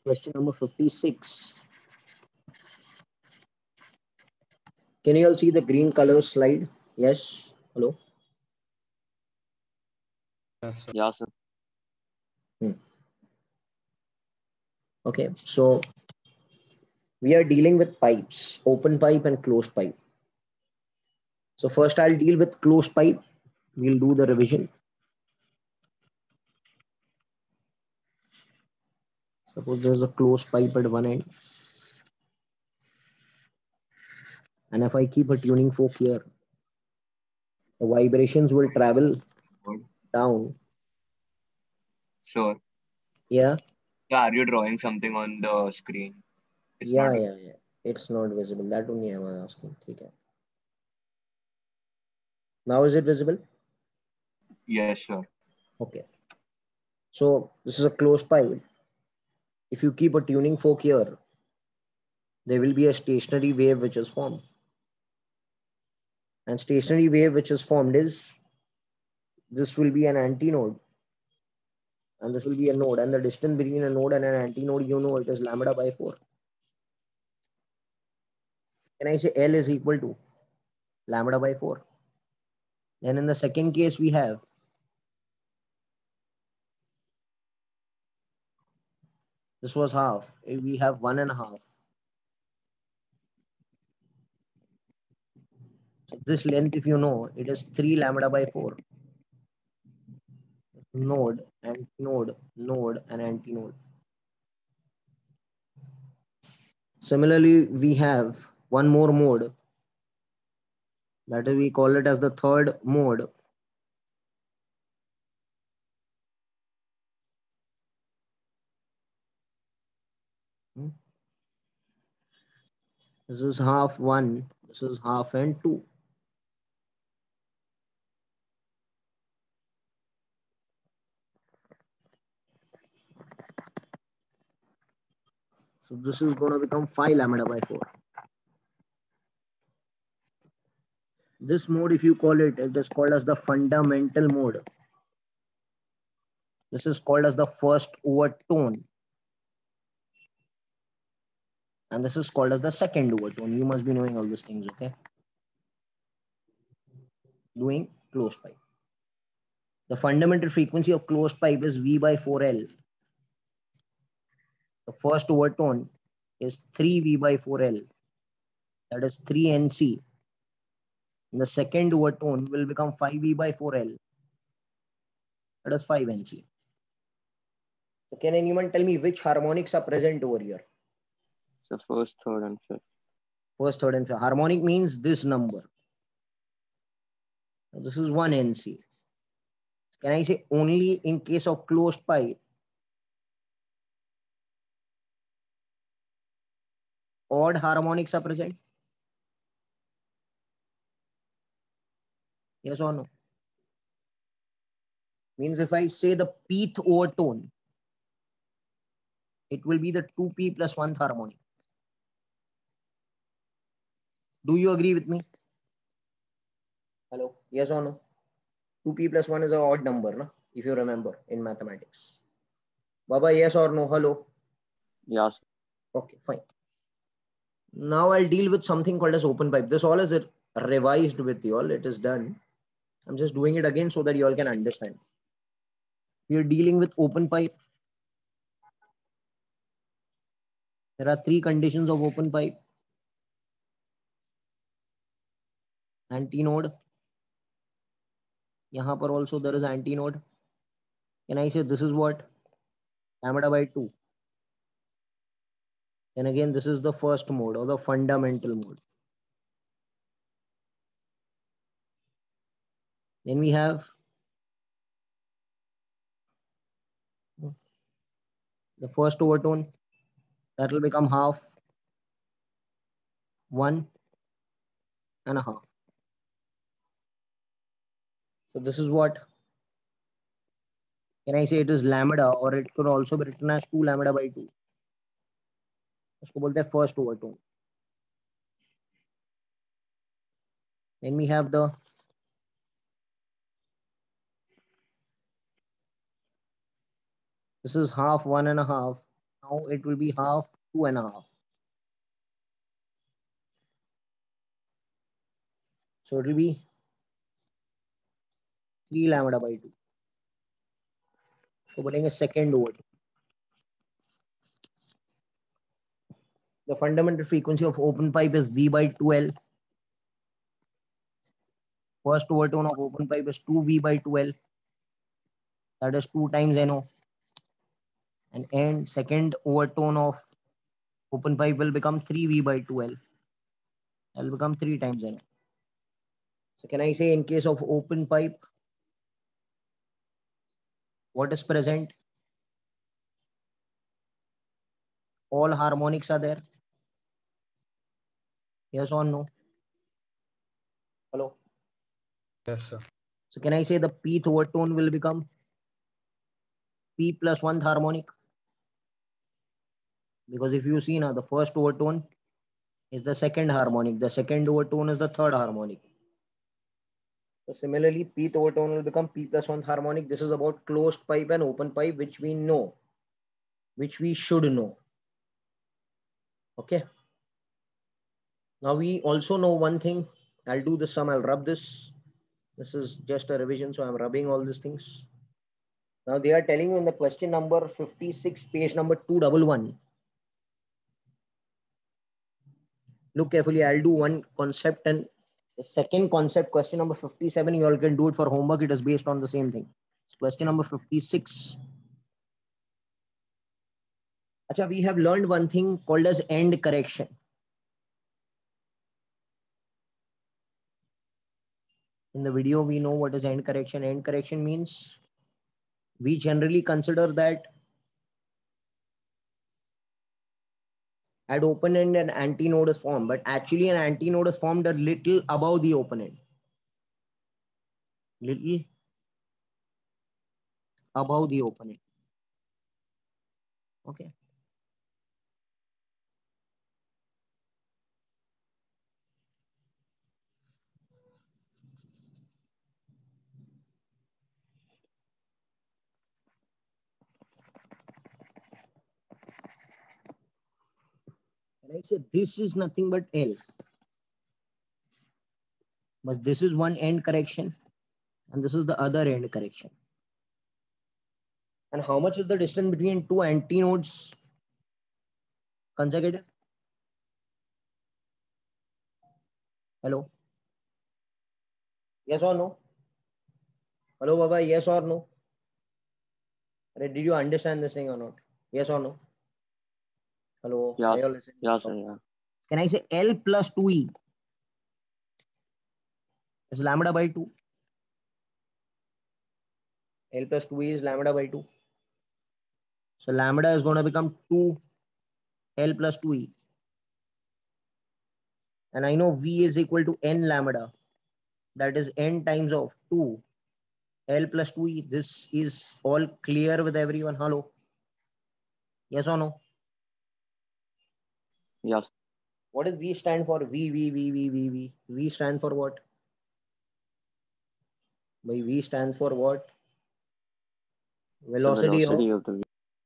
Question number 56. Can you all see the green color slide? Yes. Hello. Yes, sir. Yeah, sir. Hmm. Okay. So we are dealing with pipes, open pipe and closed pipe. So first I'll deal with closed pipe. We'll do the revision. Suppose there's a closed pipe at one end, and if I keep a tuning fork here, the vibrations will travel Good. down. Sure. Yeah, Yeah, are you drawing something on the screen? It's not. yeah. It's not visible. That only I was asking. Okay. Now is it visible? Yes, sure. Okay. So this is a closed pipe. If you keep a tuning fork here, there will be a stationary wave which is formed. And stationary wave which is formed is, this will be an antinode, and this will be a node, and the distance between a node and an antinode, you know, it is lambda by 4. Can I say L is equal to lambda by 4? Then in the second case we have, this was half, we have 1.5. So this length, if you know, it is 3 lambda by 4. Node, antinode, node, and antinode. Similarly, we have one more mode, that is, we call it as the third mode. Hmm. This is half 1, this is half and 2. So this is going to become 5 lambda by 4. This mode, if you call it, it is called as the fundamental mode. This is called as the first overtone. And this is called as the second overtone. You must be knowing all these things, okay? Doing closed pipe. The fundamental frequency of closed pipe is V by 4L. The first overtone is 3V by 4L. That is 3NC. And the second overtone will become 5V by 4L. That is 5NC. So can anyone tell me which harmonics are present over here? So first, third, and fifth. First, third, and fifth. Harmonic means this number. Now this is 1 NC. Can I say only in case of closed pipe, odd harmonics are present? Yes or no? Means if I say the pth overtone, it will be the 2p plus 1th harmonic. Do you agree with me? Hello? Yes or no? 2p plus 1 is an odd number, no? If you remember in mathematics. Baba, yes or no? Hello? Yeah, sir. Okay, fine. Now I'll deal with something called as open pipe. This all is revised with you all. It is done. I'm just doing it again so that you all can understand. We are dealing with open pipe. There are 3 conditions of open pipe. Antinode. Yahan par also there is antinode. Can I say this is what? Lambda by 2. Then again, this is the first mode or the fundamental mode. Then we have the first overtone. That will become half, 1.5. So this is what, can I say it is lambda, or it could also be written as 2 lambda by 2. उसको बोलते हैं first overtone. Then we have the this is half, 1.5. Now Now it will be half, 2.5. So it will be 3 lambda by 2. So बोलेंगे second over 2. The fundamental frequency of open pipe is V by 2L. First overtone of open pipe is 2V by 2L. That is 2 times NO. And second overtone of open pipe will become 3V by 2L. That will become 3 times NO. So can I say in case of open pipe, what is present? All harmonics are there. Yes or no? Hello? Yes, sir. So can I say the pth overtone will become P plus 1th harmonic? Because if you see now, the first overtone is the second harmonic. The second overtone is the third harmonic. So similarly, pth overtone will become P plus 1th harmonic. This is about closed pipe and open pipe, which we know, which we should know. Okay. Now we also know one thing. I'll do this sum. I'll rub this. This is just a revision, so I'm rubbing all these things. Now they are telling you in the question number 56, page number 211. Look carefully. I'll do one concept, and the second concept, question number 57, you all can do it for homework. It is based on the same thing. It's question number 56. Achha, we have learned one thing called as end correction. In the video, we know what is end correction. End correction means we generally consider that at open end an antinode is formed, but actually an antinode is formed a little above the open end. Little above the open end. Okay. And I say this is nothing but L. But this is one end correction and this is the other end correction. And how much is the distance between two antinodes consecutive? Hello? Yes or no? Hello, Baba, yes or no? Did you understand this thing or not? Yes or no? Hello? Yeah, Are you sir. all listening? Yeah, sir. Yeah. Can I say L plus 2E is lambda by 2? L plus 2E is lambda by 2. So lambda is going to become 2 L plus 2E. And I know V is equal to N lambda. That is N times of 2 L plus 2E. This is all clear with everyone. Hello? Yes or no? Yes. What does V stand for? V. V stands for what? By V stands for what? So Velocity velocity of of the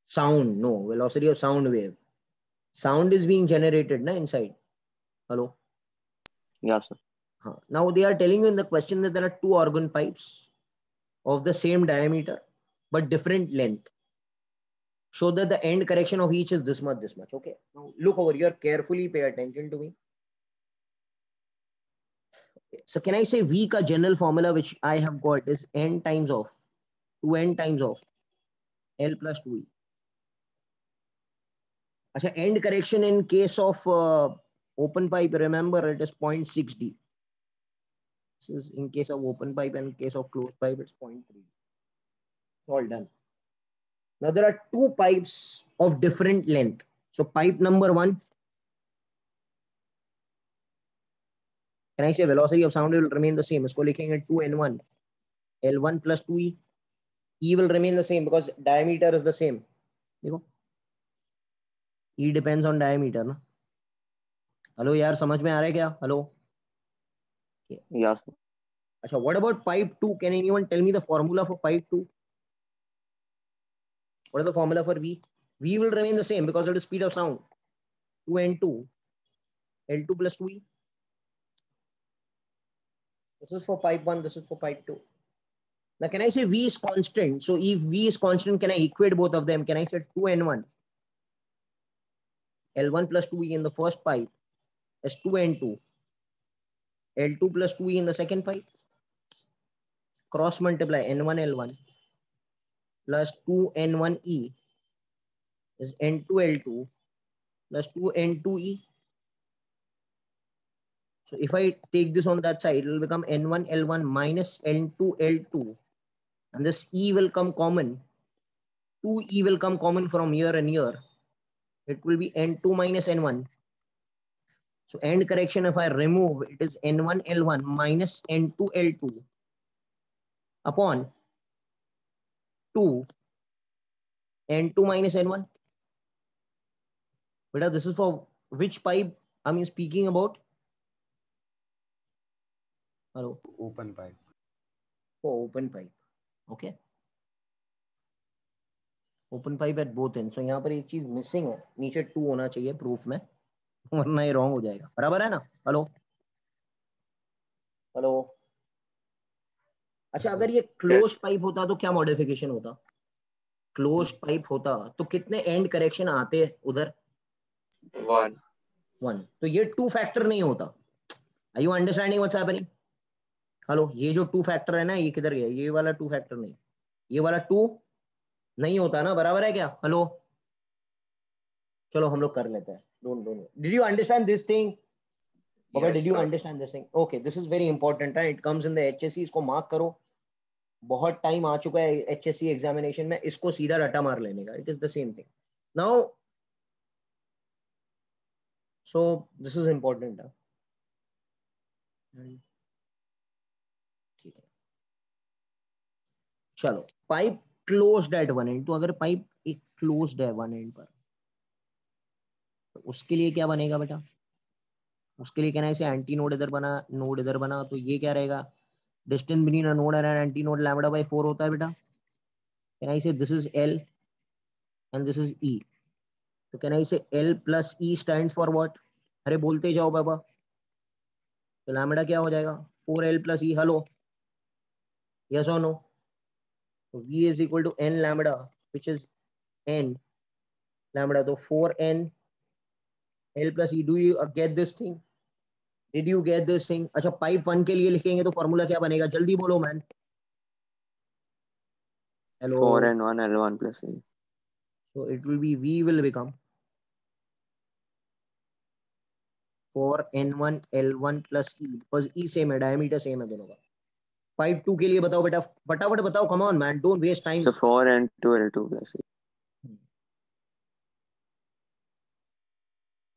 sound. No, velocity of sound wave. Sound is being generated na, inside. Hello? yeah, sir. Now they are telling you in the question that there are two organ pipes of the same diameter but different length. Show that the end correction of each is this much, this much. Okay. Now look over here, carefully pay attention to me. So can I say V ka general formula which I have got is N times of 2N times of L plus 2E. Achha, end correction in case of open pipe, remember it is 0.6D. This is in case of open pipe, and in case of closed pipe, it's 0.3. All done. Now there are two pipes of different length. So pipe number 1, can I say velocity of sound will remain the same? Isko likhenge 2N1, L1 plus 2E. E will remain the same because diameter is the same. देखो, E depends on diameter ना. Hello यार, समझ में आ रहा है क्या? Hello. Yeah, sir. अच्छा, what about pipe 2? Can anyone tell me the formula for pipe 2? What is the formula for V? V will remain the same because it is speed of sound. 2n2, L2 plus 2e. This is for pipe 1, this is for pipe 2. Now, can I say V is constant? So if V is constant, can I equate both of them? Can I say 2n1? L1 plus 2e in the first pipe is 2n2. L2 plus 2e in the second pipe. Cross multiply n1 L1 plus 2n1e is n2 L2 plus 2n2e. So if I take this on that side, it will become n1 L1 minus n2 L2. And this e will come common. 2e will come common from here and here. It will be n2 minus n1. So end correction, if I remove, it is n1 L1 minus n2 L2 upon 2 n2 minus n1. Beta, this is for which pipe I'm speaking about? Hello? Open pipe. For open pipe. Okay. Open pipe at both end. So यहाँ पर एक चीज missing है, नीचे 2 होना चाहिए proof में, वरना ये रॉन्ग हो जाएगा. बराबर है ना? Hello hello. अच्छा, अगर ये क्लोज पाइप होता तो क्या मॉडिफिकेशन होता? क्लोज पाइप होता तो कितने एंड करेक्शन आते उधर? 1. तो ये 2 फैक्टर नहीं होता. Are you understanding what's happening? Hello, ये जो 2 फैक्टर है ना, ये किधर गया? ये वाला 2 फैक्टर नहीं, ये वाला 2 नहीं होता ना. बराबर है क्या? हेलो, चलो हम लोग कर लेते हैं. Don't. Did you understand this thing? Okay, did you understand this thing? Okay, this is very important. It comes in the HSC. इसको मार्क करो. बहुत टाइम आ चुका है HSC एग्जामिनेशन में, इसको सीधा रटा मार लेने का. It is the same thing. Now, so this is important. ठीक है, चलो. Pipe closed at one end. तो अगर पाइप एक क्लोज्ड है वन एंड पर, तो उसके लिए क्या बनेगा बेटा? उसके लिए कहना है इसे एंटी नोड इधर बना, नोड इधर बना, तो ये क्या रहेगा? Distance between a node and an anti node lambda by 4 होता है बेटा. Can I say this is L and this is E. तो can I say L plus E stands for what? अरे बोलते जाओ बाबा. तो लैम्बडा क्या हो जाएगा? 4L plus E. Hello, yes और नो? तो V is equal to N lambda which is N lambda. तो 4N L plus E. Do you get this thing? Did you get this thing? अच्छा, pipe 1 के लिए लिखेंगे तो formula क्या बनेगा? जल्दी बोलो man. Hello. 4n1 L1 plus E. So it will be V will become 4n1 L1 plus E because E same है, diameter same है दोनों का. पाइप 2 के लिए बताओ बेटा, फटाफट बताओ. come on man, don't waste time. So 4n2 L2 plus E.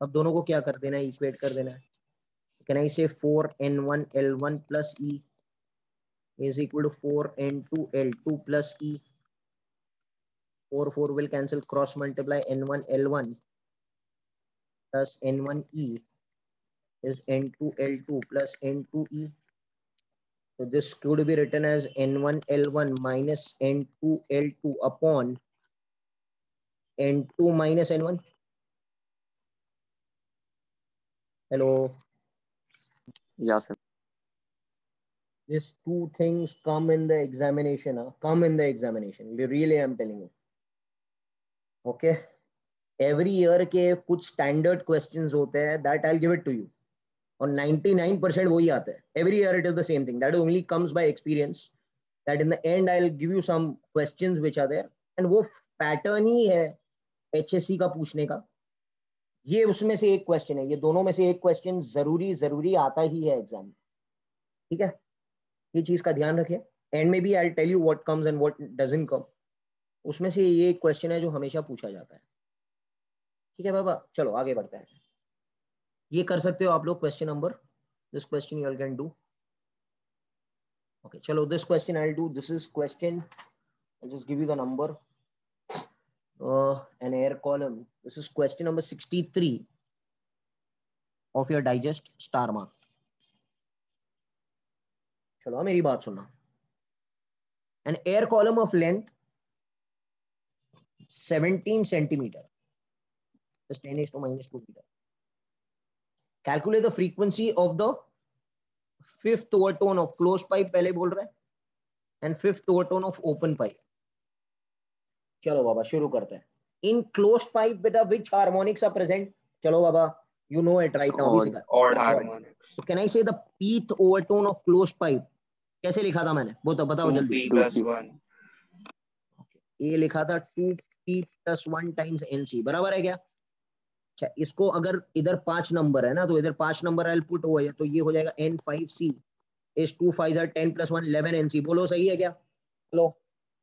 अब दोनों को क्या कर देना है? इक्वेट कर देना है. Can I say 4n1 L1 plus E is equal to 4n2 L2 plus E? 4 will cancel, cross multiply n1 L1 plus n1 E is n2 L2 plus n2 E. So this could be written as n1 L1 minus n2 L2 upon n2 minus n1. Hello. Yeah, sir. These 2 things come in the examination. Come in the examination. Really, I'm telling you. Okay. Every year के कुछ standard questions होते हैं. That I'll give it to you. और 99% वही आता है. Every year it is the same thing. That only comes by experience. That in the end I'll give you some questions which are there. And वो pattern ही है HSC का पूछने का. ये उसमें से एक क्वेश्चन है. ये दोनों में से एक क्वेश्चन जरूरी आता ही है एग्जाम में. ठीक है, ये चीज का ध्यान रखिए. एंड में भी I tell you what comes and what doesn't come. उसमें से ये एक क्वेश्चन है जो हमेशा पूछा जाता है. ठीक है बाबा, चलो आगे बढ़ते हैं. ये कर सकते हो आप लोग. Question number, this question you all can do. Okay, चलो this question I will do. This is question, I just give you the number. An air column. This is question number 63 of your digest star mark. चलो मेरी बात सुनना. An air column of length 17 centimeter. That's 10 is to minus 2 meter. Calculate the frequency of the fifth overtone of closed pipe पहले बोल रहे हैं, and fifth overtone of open pipe. चलो बाबा शुरू करते हैं. In closed pipe बेटा which harmonics are present? चलो बाबा, you know it right now. Odd harmonics. So can I say the pth overtone of closed pipe? कैसे लिखा था मैंने? वो तो बताओ जल्दी. 2p plus 1. ये लिखा था 2p plus 1 times nc. बराबर है क्या? अच्छा, इसको अगर इधर 5 नंबर है ना, तो इधर 5 नंबर आई पुट हुआ है, तो ये हो जाएगा n5c is 2 5 are 10 plus 1 11 nc. बोलो सही है क्या? हेलो.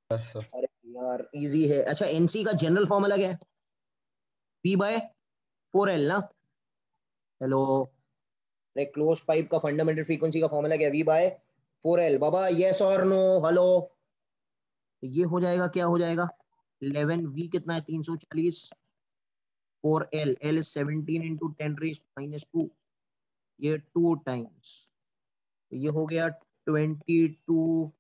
Yes, sir. अरे यार इजी है. अच्छा, nc का जनरल फॉर्मूला क्या है? p by 4l ना. हेलो. अरे क्लोज पाइप का फंडामेंटल फ्रीक्वेंसी का फॉर्मूला क्या है? v by 4l. Baba yes और नो? हेलो. ये हो जाएगा, क्या हो जाएगा? 11v कितना है? 340 4l. l is 17 into 10 raised minus 2. ये 2 times. ये हो गया 22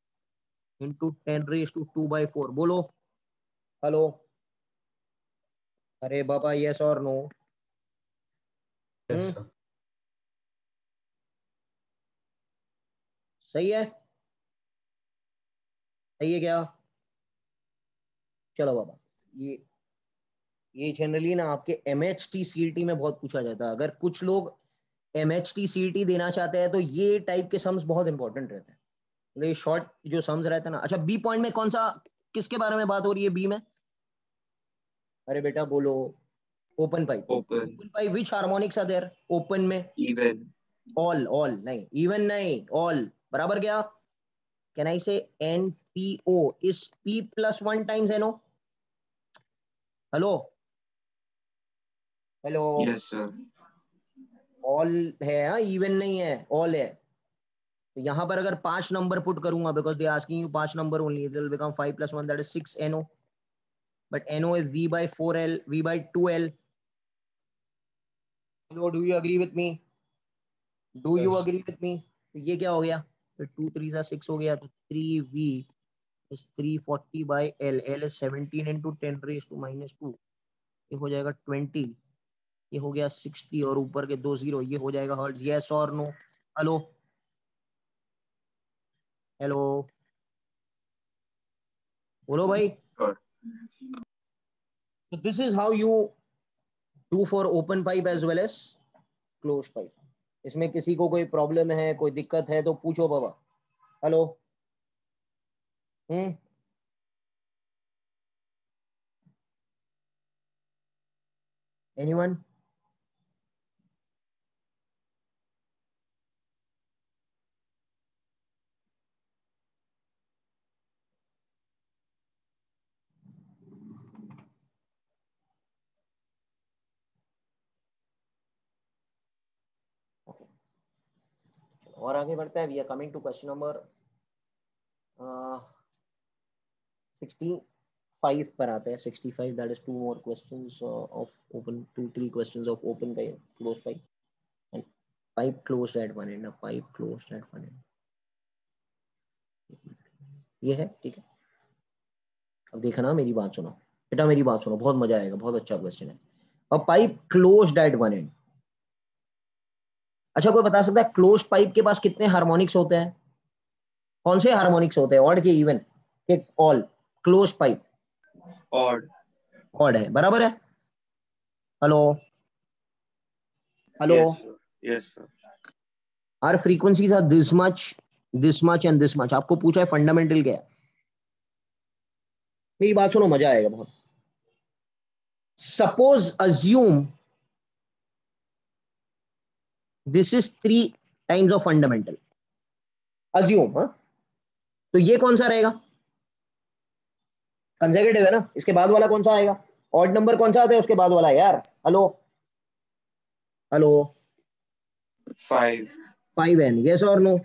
into 10 raised to 2 by 4. बोलो. हेलो. अरे बाबा यस और नो? Yes, sir. सही है? सही है क्या? चलो बाबा, ये जनरली ना आपके MHT CET में बहुत पूछा जाता है. अगर कुछ लोग MHT CET देना चाहते हैं तो ये टाइप के सम्स बहुत इंपॉर्टेंट रहते हैं. ये शॉर्ट जो सम्स रहते हैं ना. अच्छा, बी पॉइंट में कौन सा, किसके बारे में बात हो रही है बी में? अरे बेटा बोलो. Open pipe. Open. Open pipe which harmonics are there? Open में Even. ऑल नहीं, इवन नहीं, ऑल. बराबर क्या? Can I say NPO is P plus 1 times NO? Hello. Hello. Yes, sir. All है, हाँ, इवन नहीं है, ऑल है. तो यहाँ पर अगर 5 नंबर पुट करूंगा, because they asking you 5 number only, it will become 5 plus 1, that is 6 NO. But NO is V by 4L, V by 2L. Hello, do you agree with me? Do you Yes. agree with me? तो ये क्या हो गया? तो 2 3 सा 6 हो गया, तो 3V is 340 by L. L is 17 into 10 raised to minus 2. ये हो जाएगा 20. ये हो गया 60 और ऊपर के 2 0. ये हो जाएगा हर्ट्ज. यस और नो? हेलो. हेलो. बोलो भाई. Sure. So this is how you do for open pipe as well as closed pipe. इसमें किसी को कोई प्रॉब्लम है, कोई दिक्कत है तो पूछो बाबा. हेलो. एनीवन? और आगे बढ़ते हैं. We are coming to question number 65 पर आते हैं. 65, that is 2 more questions of open, 2-3 questions of open pipe, closed pipe, and pipe closed at one end. Pipe closed at one end. ये है, ठीक है. अब देखना, मेरी बात सुनो बेटा, मेरी बात सुनो, बहुत मजा आएगा, बहुत अच्छा क्वेश्चन है. अब pipe closed at one and. अच्छा, कोई बता सकता है क्लोज्ड पाइप के पास कितने हार्मोनिक्स होते हैं? कौन से हार्मोनिक्स होते हैं? ऑड के इवन के? All. Closed pipe Odd. Odd है. बराबर है. Hello. Hello. Yes, sir. Yes, sir. Are frequencies are this much and this much. आपको पूछा है फंडामेंटल क्या है. मेरी बात सुनो, मजा आएगा बहुत. Suppose assume this is 3 times of fundamental. Assume. तो ये कौन सा रहेगा? कंसेक्यूटिव है ना. इसके बाद वाला कौन सा आएगा? ऑड नंबर कौन सा आता है उसके बाद वाला यार? हेलो. हेलो. 5. 5N. यस और नो?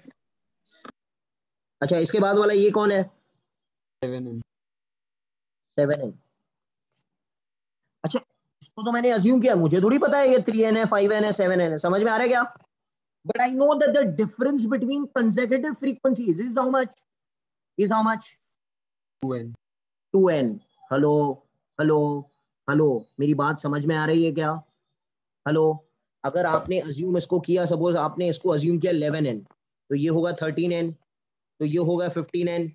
अच्छा, इसके बाद वाला ये कौन है? 7N. अच्छा, इसको तो मैंने अज्यूम किया, मुझे थोड़ी पता है ये 3N है, 5N है, 7N है. समझ में आ रहा है क्या? But I know that the difference between consecutive frequencies is how much? 2N. 2N. Hello. Hello hello, मेरी बात समझ में आ रही है क्या? हेलो, अगर आपने अज्यूम इसको किया, सपोज आपने इसको अज्यूम किया 11n, तो ये होगा 13n, तो ये होगा 15n,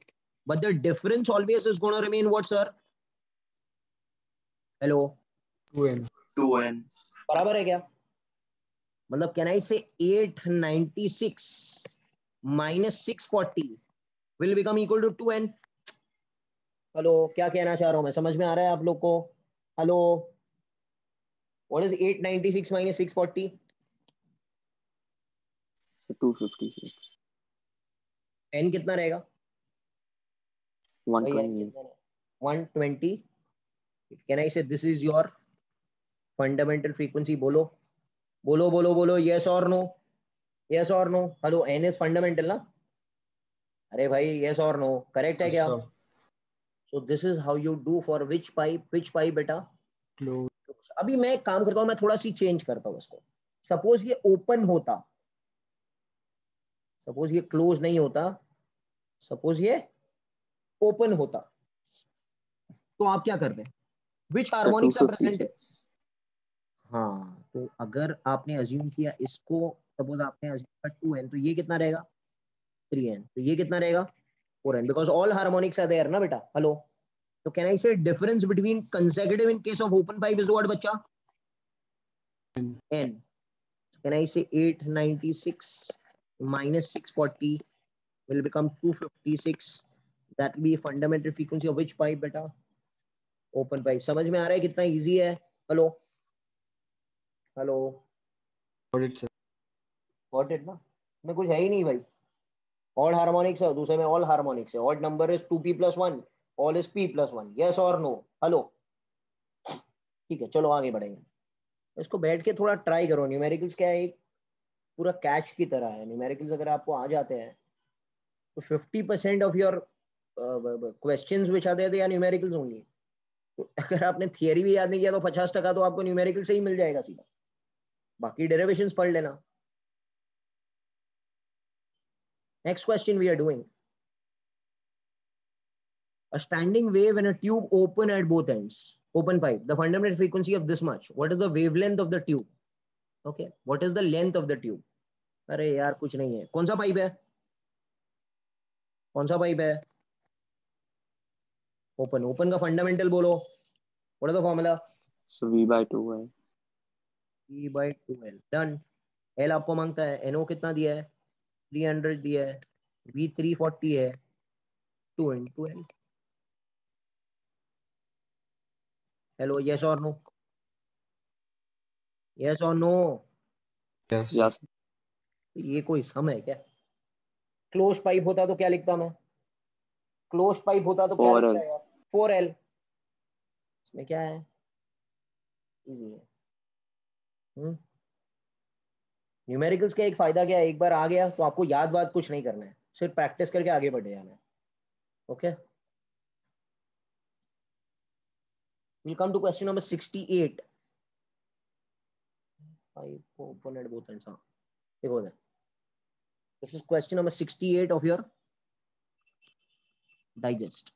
but the difference always is gonna remain what sir? Hello, 2n. 2n. बराबर है क्या? मतलब can I say 896 minus 640 will become equal to 2n? Hello, क्या कहना चाह रहा हूं मैं, समझ में आ रहा है आप लोग को? Hello, what is 896 minus 640? So 256. n कितना रहेगा भाई? n 128. कितना है? 120. Can I say this is your fundamental frequency? बोलो बोलो बोलो बोलो, यस और नो, यस और no. Hello, n is fundamental ना? अरे भाई, यस और नो, करेक्ट है Yes, क्या? sir. So this is how you do for which pipe बेटा? Close. अभी मैं एक काम करता हूँ, मैं थोड़ा सी चेंज करता हूँ इसको। सपोज ये ओपन होता, सपोज ये क्लोज नहीं होता, सपोज ये ओपन होता, तो आप क्या करते? विच So हार्मोनिक्स आर प्रेजेंट? 256. हाँ, तो अगर आपने अज्यूम किया इसको, सपोज आपने अज्यूम किया 2n, तो ये कितना रहेगा? 3n, तो ये कितना रहेगा? 4n, because all harmonics are there ना बेटा। हेलो, तो can I say difference between consecutive in case of open pipe is what बच्चा? n. Can I say 896 minus 640 will become 256? That will be fundamental frequency of which pipe beta? Open pipe. समझ में आ रहा है कितना easy है? Hello hello, Got it, sir. Got it ना? में कुछ है ही नहीं भाई। ऑड हार्मोनिक्स है, दूसरे में ऑल हार्मोनिक्स है। Odd number is 2p+1, all is p+1, yes और नो? हेलो, ठीक है, चलो आगे बढ़ेंगे। इसको बैठ के थोड़ा ट्राई करो। न्यूमेरिकल्स क्या है, एक पूरा कैच की तरह है। न्यूमेरिकल्स अगर आपको आ जाते हैं तो 50% of your questions which are there they are numericals only. तो अगर आपने थियरी भी याद नहीं किया तो 50% तो आपको न्यूमेरिकल से ही मिल जाएगा सीधा, बाकी डेरिवेशंस पढ़ लेना। Next question we are doing a standing wave in a tube open at both ends, open pipe, the fundamental frequency of this much, what is the wavelength of the tube? Okay, what is the length of the tube? अरे यार कुछ नहीं है, कौन सा pipe है, कौन सा पाइप है? ओपन, ओपन का फंडामेंटल बोलो, what is the formula? So V by 2 है. E/2L, done. एल आपको मांगता है, एनओ कितना दिया है? 300 दिया है, वी 340 है, 2 × L। हेलो, यस और नो, यस और नो? Yes. Yes. ये कोई सम है क्या? क्लोज पाइप होता तो क्या लिखता मैं? क्लोज पाइप होता तो क्या 4L. लिखता है यार? 4L। इसमें क्या है, इजी है। न्यूमेरिकल्स का एक फायदा क्या है, एक बार आ गया तो आपको याद बात कुछ नहीं करना है, सिर्फ प्रैक्टिस करके आगे बढ़े जाना है। Okay, we'll come to question number 68. Pipe open at both ends. हाँ, देखो उधर, this is question number 68 of your digest.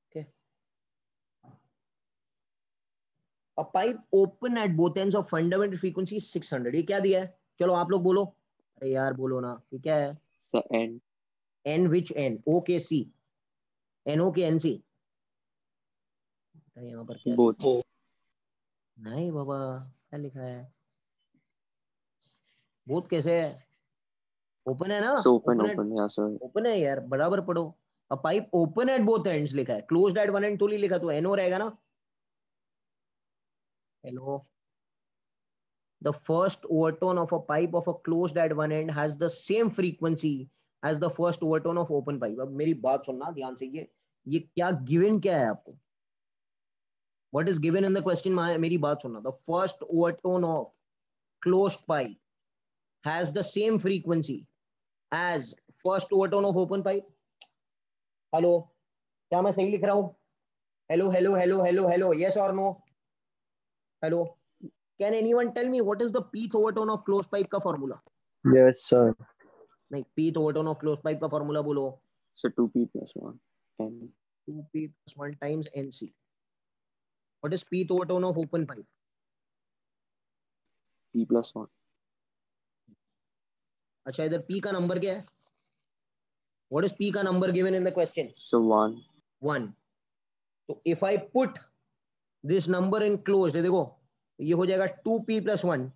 Okay, a pipe open at both ends of fundamental frequency is 600. ये क्या दिया है? चलो आप लोग बोलो, अरे यार बोलो ना, ये क्या है? So N. n which n? o के c, no के n c? यहाँ पर क्या Both. लिखा है? नहीं बाबा, क्या लिखा है? बोथ कैसे है? ओपन है ना? So open, open at, open. Yeah, sir. Open है यार, बराबर पढ़ो। अ pipe open at both ends लिखा है, क्लोज्ड एट वन एंड तो नहीं लिखा, तो एनओ रहेगा ना? Hello, the first overtone of a pipe of a closed at one end has the same frequency as the first overtone of open pipe. अब मेरी बात सुनना ध्यान से, ये क्या गिवन क्या है आपको? What is given in the question? मेरी बात सुनना, the first overtone of closed pipe has the same frequency as first overtone of open pipe. Hello, क्या मैं सही लिख रहा हूँ? Hello hello hello hello hello, yes और no? Hello, can anyone tell me what is the pth overtone of close pipe का formula? Yes, sir. नहीं, pth overtone of close pipe का फॉर्मूला बोलो। So 2p+1. N. 2p plus 1 times NC. What is p over tone of open pipe? P plus 1. अच्छा, इधर p का number क्या है? What is p का number given in the question? So 1. 1. तो if I put this number in closed, देखो ये हो जाएगा 2p plus 1.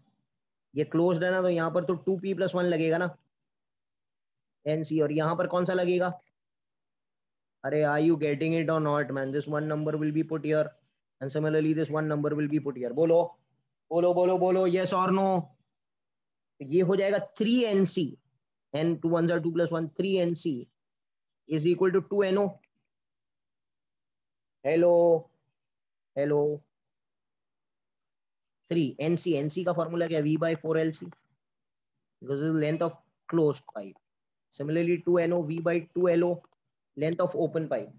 ये closed है ना, तो यहाँ पर तो 2p plus 1 लगेगा ना NC, और यहाँ पर कौन सा लगेगा? अरे are you getting it or not, man? This one number will be put here and similarly this one number will be put here. बोलो बोलो बोलो बोलो, yes or no? ये हो जाएगा 3NC. N 2 1s are 2 plus 1, 3NC is equal to 2NO. Hello, hello. 3NC, NC का formula क्या? V by 4LC, because this is length of closed pipe. Similarly 2NO, V by 2LO, length of open pipe.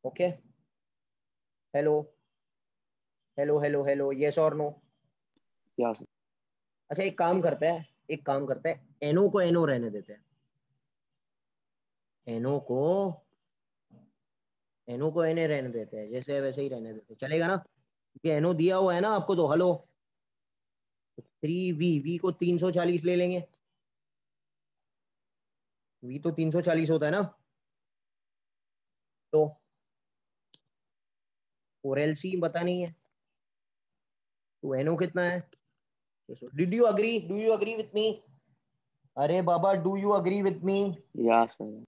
Okay, hello, hello, hello, hello, yes or no? Yes. अच्छा, एक काम करते हैं, NO को NO रहने देते हैं, NO को NA रहने देते हैं, जैसे है वैसे ही रहने देते हैं, चलेगा ना? क्योंकि NO दिया हुआ है ना आपको, तो हेलो 3V को 340 ले लेंगे, V तो 340 होता है ना, तो 4LC पता नहीं है, तो NO कितना है? Did you agree? Do you agree with me? अरे बाबा, do you agree with me? Yes, sir.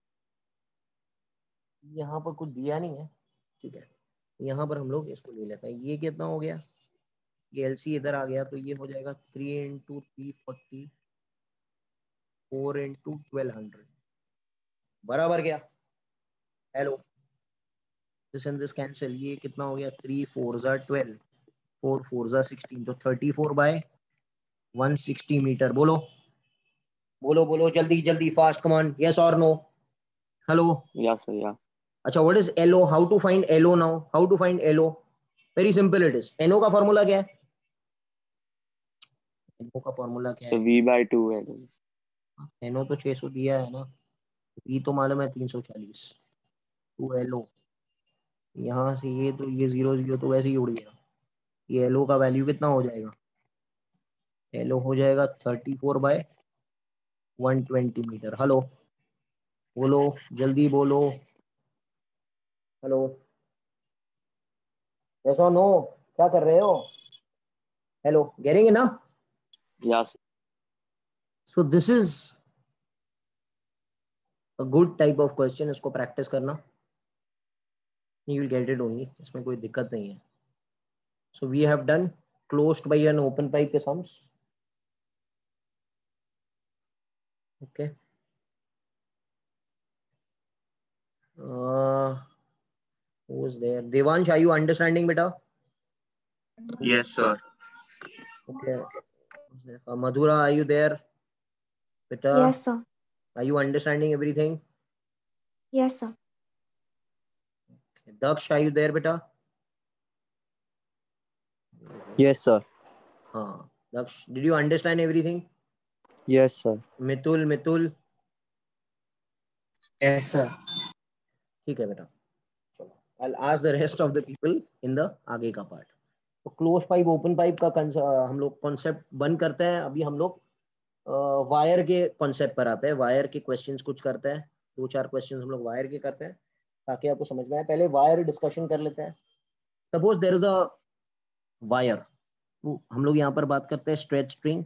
यहाँ पर कुछ दिया नहीं है, ठीक है, यहाँ पर हम लोग इसको ले लेते हैं। ये कितना हो गया? ये LC इधर आ गया, तो ये हो जाएगा 3 × 340, 4 × 1200, बराबर क्या? Hello, this and this cancel, ये कितना हो गया? 3 4s are 12, 4 4s are 16, तो 34 by 160 मीटर। बोलो बोलो बोलो, जल्दी जल्दी, फास्ट, कमान, यस और no? Hello. Yes, sir. Yeah. अच्छा, what is LO? How to find LO now? How to find LO? Very simple it is. NO का formula क्या है? NO का फॉर्मूला क्या So है? V by 2 L. NO तो 600 दिया है ना, V तो मालूम है 340, 2LO, यहाँ से ये तो ये 0 0 तो वैसे ही उड़ गया। ये LO का वैल्यू कितना हो जाएगा? LO हो जाएगा 34 by 120 मीटर। हेलो, बोलो जल्दी बोलो, हेलो, यस और नो? क्या कर रहे हो? हेलो, गेटिंग इट ना? Yes. So this is a good type of question, इसको प्रैक्टिस करना, you will get it only, इसमें कोई दिक्कत नहीं है। So we have done closed by an open pipe के sums. Okay, who is there? Devansh, are you understanding, beta? Yes, sir. Okay. Madhura, are you there, beta? Yes, sir. Are you understanding everything? Yes, sir. Okay. Daksh, are you there, beta? Yes, sir. Daksh, did you understand everything? Yes, sir. Mitul, Yes, sir. ठीक है बेटा, चलो, I'll ask the rest of the people in the आगे का part. तो close pipe open pipe का हम लोग कॉन्सेप्ट बंद करते हैं। अभी हम लोग वायर के कॉन्सेप्ट पर आते हैं, वायर के क्वेश्चंस कुछ करते हैं, 2 4 क्वेश्चंस हम लोग वायर के करते हैं ताकि आपको समझ में आए। पहले वायर डिस्कशन कर लेते हैं। Suppose there is a wire, तो हम लोग यहाँ पर बात करते हैं stretch string.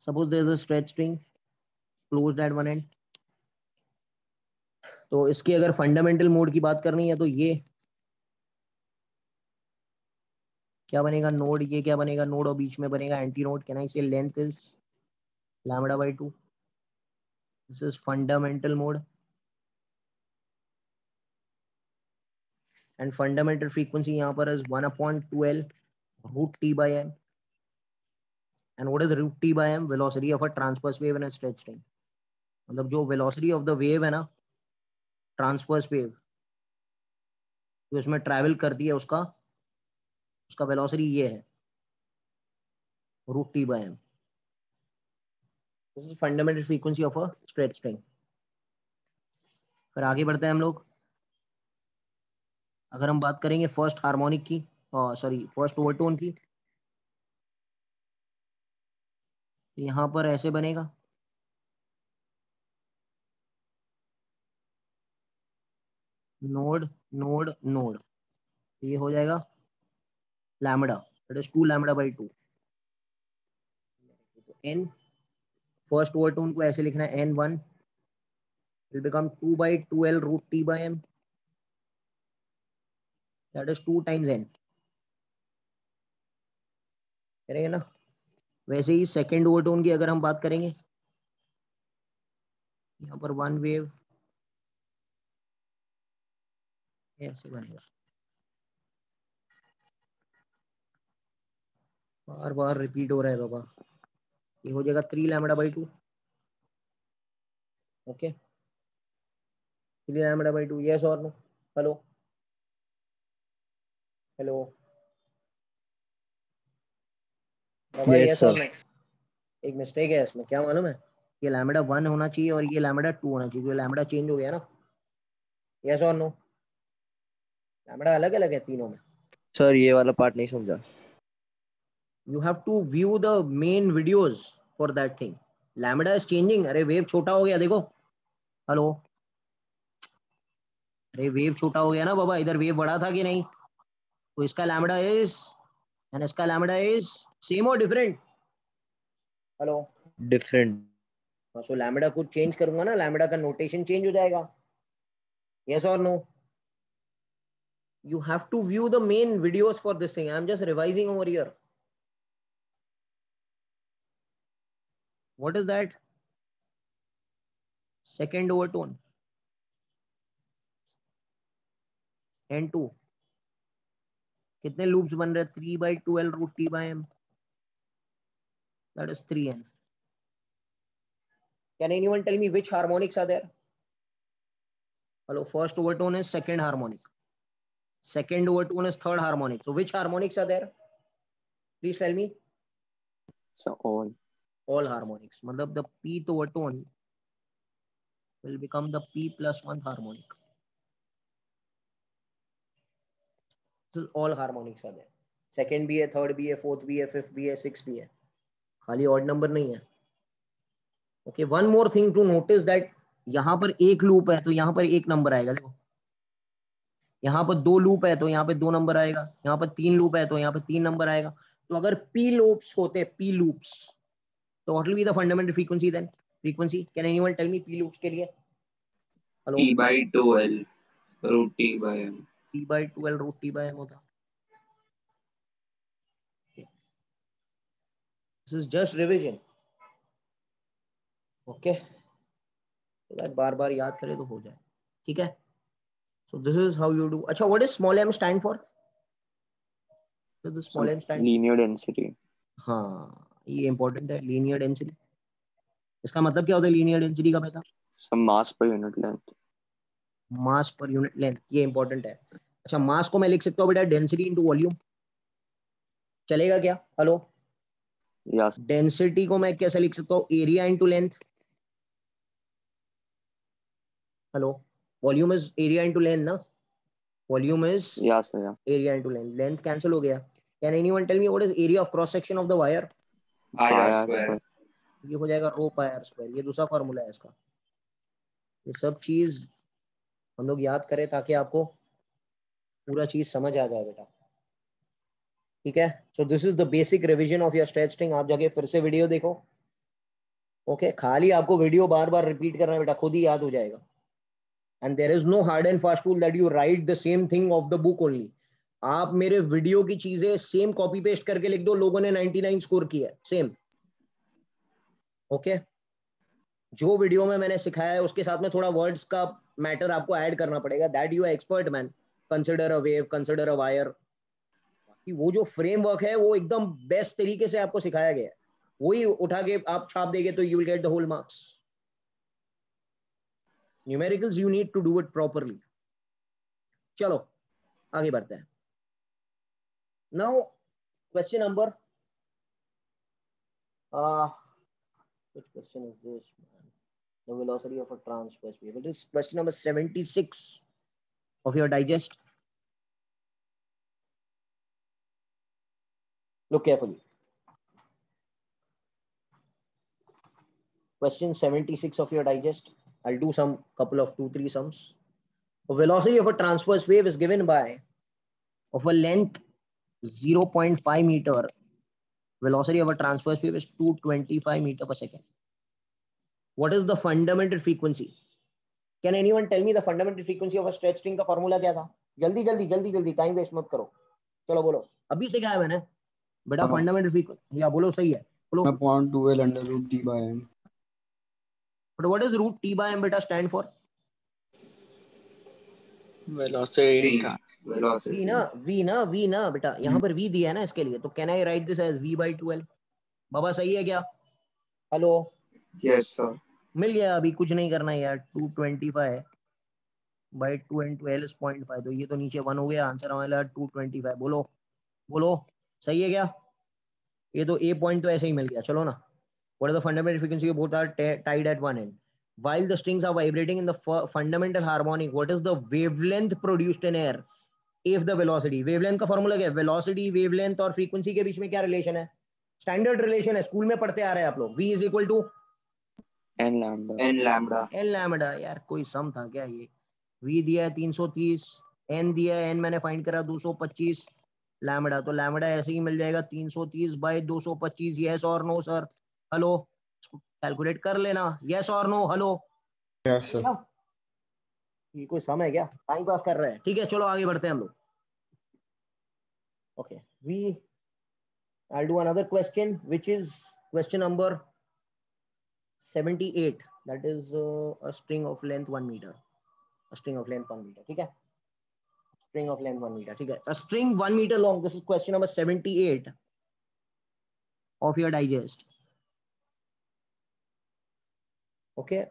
Suppose there is a stretch string closed at one end. तो इसके अगर फंडामेंटल मोड की बात करनी है तो ये क्या बनेगा? नोड। ये क्या बनेगा? नोड, और बीच में बनेगा anti node. Can I say length is λ/2? This is fundamental mode and fundamental frequency यहाँ पर is 1/2L √T/m। And what is √T/m? Velocity of a transverse wave in a stretch string. मतलब जो velocity of the wave है ना, transverse wave जो इसमें travel करती है, उसका वेलोसिटी ये है। Root T by M. This is fundamental frequency of a stretch string. फिर आगे बढ़ते हैं हम लोग. अगर हम बात करेंगे फर्स्ट हार्मोनिक की, सॉरी फर्स्ट ओवरटोन की, तो यहाँ पर ऐसे बनेगा. नोड नोड नोड, ये हो जाएगा lambda, that is 2 lambda by 2. N first overtone को ऐसे लिखना है, n1 will become 2 by 2l root t by m, that is 2 times n. करेंगे ना. वैसे ही सेकेंड ओवरटोन की अगर हम बात करेंगे, यहाँ पर वन वेव ऐसे बनेगा, बार बार रिपीट हो रहा है बाबा. ये हो जाएगा 3 lambda by 2. Okay, 3 lambda by 2. Yes और नो? हेलो हेलो बाबा, Yes, यस और sir. नो? एक मिस्टेक है इसमें, क्या मालूम है? ये लैम्बडा 1 होना चाहिए और ये लैम्बडा 2 होना चाहिए, तो लैम्बडा चेंज हो गया ना. यस और नो? लैम्बडा अलग अलग है तीनों में. सर ये वाला पार्ट नहीं समझा. You have to view the main videos for that thing. Lambda is changing. अरे वेव छोटा हो गया देखो. हेलो, अरे वेव छोटा हो गया ना बाबा, इधर वेव बड़ा था कि नहीं? तो इसका लैम्बडा इज एंड इसका लैम्बडा इज सेम और डिफरेंट? हेलो. Different. सो लैम्बडा को चेंज करूंगा ना, लैम्बडा का नोटेशन चेंज हो जाएगा. यस और no? You have to view the main videos for this thing. I'm just revising over here. What is that? Second overtone. N2. कितने loops बन रहे हैं? 3 by 2l root t by m. That is 3n. Can anyone tell me which harmonics are there? Hello, first overtone is second harmonic. Second overtone is third harmonic. So which harmonics are there? Please tell me. So all. All harmonics. मतलब the pth overtone will become the p plus 1 harmonic. So all harmonics are there. Second भी है, third भी है, fourth भी है, fifth भी है, sixth भी है. खाली odd number नहीं है. Okay, one more thing to notice that यहाँ पर एक लूप है तो यहाँ पर एक नंबर आएगा. देखो, यहाँ पर 2 लूप है तो यहाँ पे 2 नंबर आएगा. यहाँ पर 3 लूप है तो यहाँ पे 3 नंबर आएगा. तो अगर p लूप्स होते, p लूप्स, तो what will be the fundamental frequency then? Frequency, can anyone tell me p loops के लिए? Hello. P by 2L root T by M. p by 2l root t by m होता. This is just revision. Okay, so that बार बार याद करे तो हो जाए. ठीक है. So this is how you do. अच्छा, what does small m stand for? What does the small Some m stand for? linear density. हाँ, ये important है, linear density. इसका मतलब क्या होता है linear density का पता? Some mass per unit length. मास पर यूनिट लेंथ, ये इंपॉर्टेंट है. अच्छा, मास को मैं लिख सकता हूँ बेटा डेंसिटी इनटू वॉल्यूम, चलेगा क्या? हेलो. Yes. डेंसिटी को मैं कैसे लिख सकता हूँ? Area into length. Hello. Volume is area into length ना. Volume is Yes, sir. Yeah. Area into length. Length cancel हो गया. Can anyone tell me what is area of cross section of the wire? I Pi r square. square. ये हो जाएगा रो पाई are square. ये दूसरा formula है इसका. ये सब चीज हम लोग याद करें ताकि आपको पूरा चीज समझ आ जाए बेटा. ठीक है. सो this is the basic revision of your stretch string. आप जाके फिर से वीडियो देखो. ओके, खाली आपको वीडियो बार बार रिपीट करना है बेटा, खुद ही याद हो जाएगा. And there is no hard and fast rule that you write the same thing of the book only. आप मेरे वीडियो की चीजें सेम कॉपी पेस्ट करके लिख दो, लोगों ने 99 स्कोर किया है सेम. ओके, जो वीडियो में मैंने सिखाया है उसके साथ में थोड़ा वर्ड्स का मैटर आपको ऐड करना पड़ेगा. That you are expert man. Consider a wave, consider a wire. वो जो फ्रेमवर्क है वो एकदम बेस्ट तरीके से आपको सिखाया गया है. वही उठा के आप छाप देंगे तो you will get the whole marks. Numericals you need to do it properly. चलो आगे बढ़ते हैं. Now question number which question is this, man? The velocity of a transverse wave. It is question number 76 of your digest. Look carefully. Question 76 of your digest. I'll do some couple of 2-3 sums. The velocity of a transverse wave is given by of a length 0.5 meter. Velocity of a transverse wave is 225 meter per second. What is the fundamental frequency? Can anyone tell me the fundamental frequency of a stretch string का formula क्या था? जल्दी जल्दी जल्दी जल्दी, time waste मत करो. चलो बोलो, अभी सिखाया मैंने बेटा. फंडामेंटल फ्रीक्वेंसी या बोलो, सही है बोलो. 0.2L under root T by M. But what does root T by M beta stand for? Velocity. V ना बेटा, यहाँ पर V दिया है ना इसके लिए, तो can I write this as V by 2L? बाबा सही है क्या? हेलो. Yes, sir. मिल गया. अभी कुछ नहीं करना है यार. 225 by 2 into L is 0.5. तो ये तो नीचे 1 हो गया. आंसर हमारा 225. बोलो बोलो, सही है क्या? ये तो A point तो ऐसे ही मिल गया. चलो ना. What is the fundamental frequency? Both are tied at one end. While the strings are vibrating in the fundamental harmonic, what is the wavelength produced in air? If the velocity, wavelength का formula क्या है? Velocity, wavelength और frequency के बीच में क्या relation है? Standard relation है, school में पढ़ते आ रहे हैं आप लोग. V is equal to N lambda. N lambda. N lambda. यार कोई सम था क्या ये? V दिया है 330, N दिया है, N मैंने फाइंड करा 225 लैम्बडा. तो लैम्बडा ऐसे ही मिल जाएगा 330 बाय 225. यस और नो सर? हेलो, कैलकुलेट कर लेना. यस और नो? हेलो. Yes, sir. ये कोई सम है क्या? टाइम पास कर रहे हैं. ठीक है, चलो आगे बढ़ते हैं हम लोग. Okay, I'll do another question, which is question number 78. That is a string of length 1 meter. A string of length 1 meter. ठीक है, string of length 1 meter. ठीक है, a string 1 meter long. This is question number 78 of your digest. Okay,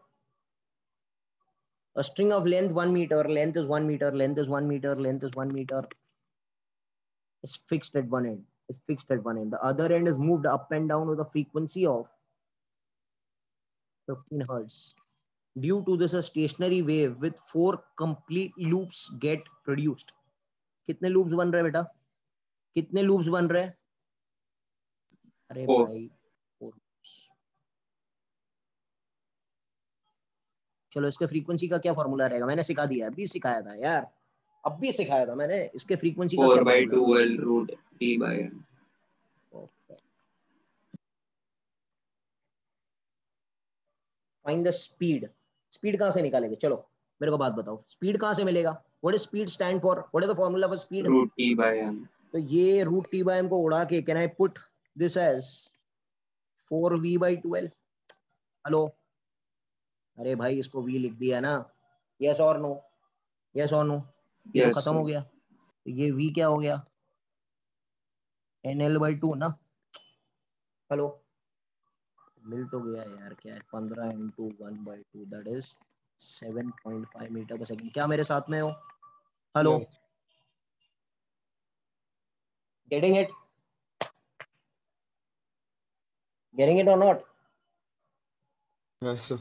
a string of length 1 meter, length is 1 meter, length is 1 meter, length is 1 meter. It's fixed at one end. It's fixed at one end. The other end is moved up and down with a frequency of 15 hertz. Due to this, a stationary wave with 4 complete loops get produced. कितने loops बन रहे हैं बेटा? कितने loops बन रहे हैं? अरे 4. भाई 4 loops. चलो, इसके फ्रीक्वेंसी का क्या फॉर्मूला रहेगा? मैंने सिखा दिया, अभी सिखाया था यार, अभी सिखाया था मैंने. इसके फ्रीक्वेंसी का 4 क्या by formula? 2L root T by M. Find the speed. Speed कहां से निकालेंगे? चलो मेरे को बात बताओ, स्पीड कहां से मिलेगा? What is speed stand for? What is the formula for speed? Root T by M. तो ये रूट टी बाय एम को उड़ा के can I put this as 4v by 2L? Hello. अरे भाई इसको v लिख दिया ना. यस और नो? यस और नो? ये Yes, तो खत्म हो sir. गया. तो ये v क्या हो गया? NL by 2 ना. हेलो, मिल तो गया यार. क्या है? 15 into 1 by 2, that is 7.5 metre पर सेकंड. क्या मेरे साथ में हो? Hello, Yes. getting it? Getting it or not? Yes, sir.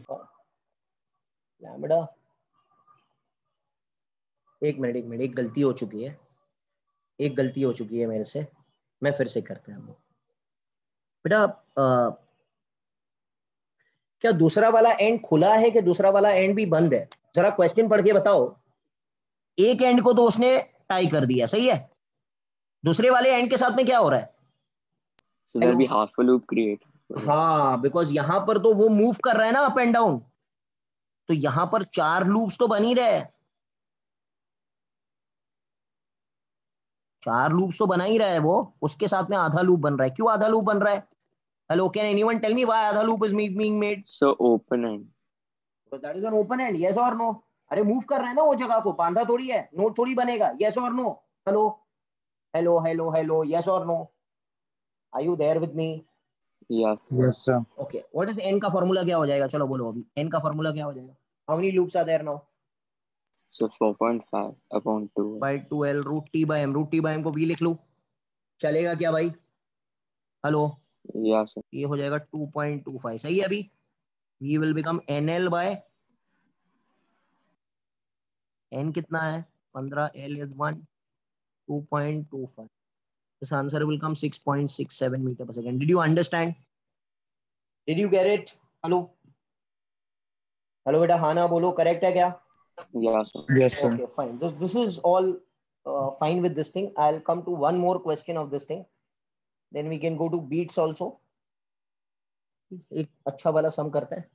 Lambda. एक मिनट, एक गलती हो चुकी है. एक गलती हो चुकी है मेरे से. मैं फिर से करते हैं हम लोग. बेटा क्या दूसरा वाला एंड खुला है कि दूसरा वाला एंड भी बंद है? जरा क्वेश्चन पढ़ के बताओ. एक एंड को तो उसने टाई कर दिया, सही है. दूसरे वाले एंड के साथ में क्या हो रहा है? So there'll be half a loop created. हाँ, बिकॉज यहां पर तो वो मूव कर रहा है ना अप एंड डाउन, तो यहां पर 4 लूप्स तो बन ही रहे. 4 लूप्स तो बना ही रहा है वो. उसके साथ में आधा लूप बन रहा है. क्यों आधा लूप बन रहा है? Hello, can anyone tell me why आधा loop is being made? So open end. Because that is an open end. Yes or no? अरे मूव कर रहे हैं ना वो जगह को, बांधा थोड़ी है. नोट थोड़ी बनेगा. yes or no? Hello hello hello hello. yes or no? Are you there with me? Yes. Yes, sir. Okay. What is n का फॉर्मूला क्या हो जाएगा? चलो बोलो अभी. n का फॉर्मूला क्या हो जाएगा? How many loops are there now? So 4.5 upon 2. By 2L root T by M. root T by M को v लिख लूं, चलेगा क्या भाई? Hello, Yes, sir. ये हो जाएगा 2.25, सही है। अभी V will become NL by N कितना है 15, L is 1, 2.25. This answer will come 6.67 meter per second. Did you understand? Did you get it? Hello? Hello बेटा, हाँ ना बोलो, correct है क्या? Yes, sir. Yes, sir. Okay, fine. This is all fine with this thing. I'll come to one more question of this thing. Then we can go to beats also. एक अच्छा वाला सम करते हैं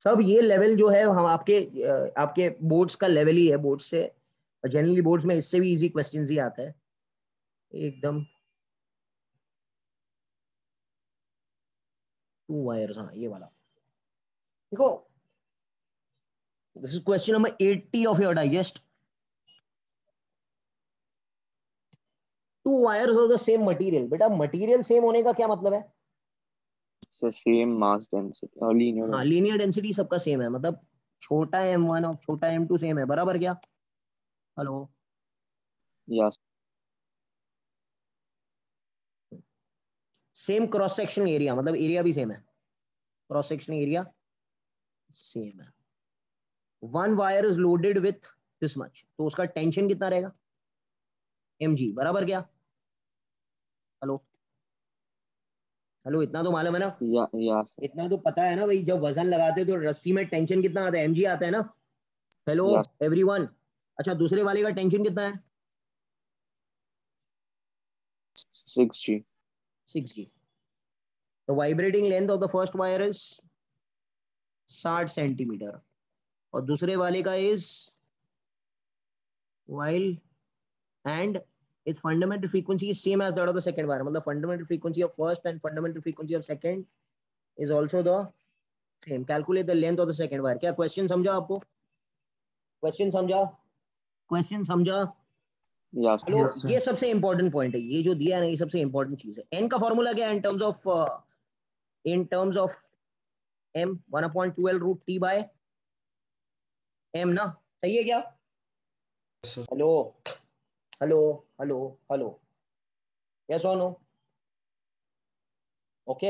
सब। ये लेवल जो है हम आपके बोर्ड्स का लेवल ही है। बोर्ड से जनरली बोर्ड्स में इससे भी इजी क्वेश्चंस ही आता है एकदम। 2 वायर्स, हाँ ये वाला देखो। This is question number 80 of your digest. 2 wires of the same material. बेटा मटेरियल सेम होने का क्या मतलब है? So same mass density or linear हाँ, density. लीनियर डेंसिटी सबका सेम है, मतलब छोटा m1 और छोटा m2 सेम है, बराबर क्या? Hello? Yes. Same cross section area, मतलब एरिया भी सेम है, क्रॉस सेक्शन एरिया सेम है। 1 wire is loaded with this much, तो उसका टेंशन कितना रहेगा? mg, बराबर क्या? हेलो? हेलो, इतना तो मालूम है ना? Yeah, yes. इतना तो पता है ना भाई, जब वजन लगाते हैं तो रस्सी में टेंशन कितना आता है? mg आता है ना? Hello Yes. एवरीवन। अच्छा, दूसरे वाले का टेंशन कितना है? 6G. 6g। The vibrating length of the first wire is 60 centimetre और दूसरे वाले का is while and its fundamental frequency is same as that of the second wire, मतलब fundamental frequency of first and fundamental frequency of second is also the same. Calculate the length of the second wire. क्या question समझा आपको? Question समझा? Question समझा? Yes. Hello, Yes, sir. ये सबसे important point है, ये जो दिया है ना, ये सबसे इंपॉर्टेंट चीज है। एन का फॉर्मूला क्या है in terms of m 1/2l root t by m ना, सही है क्या? Yes, sir. Hello hello hello hello, yes और नो? ओके,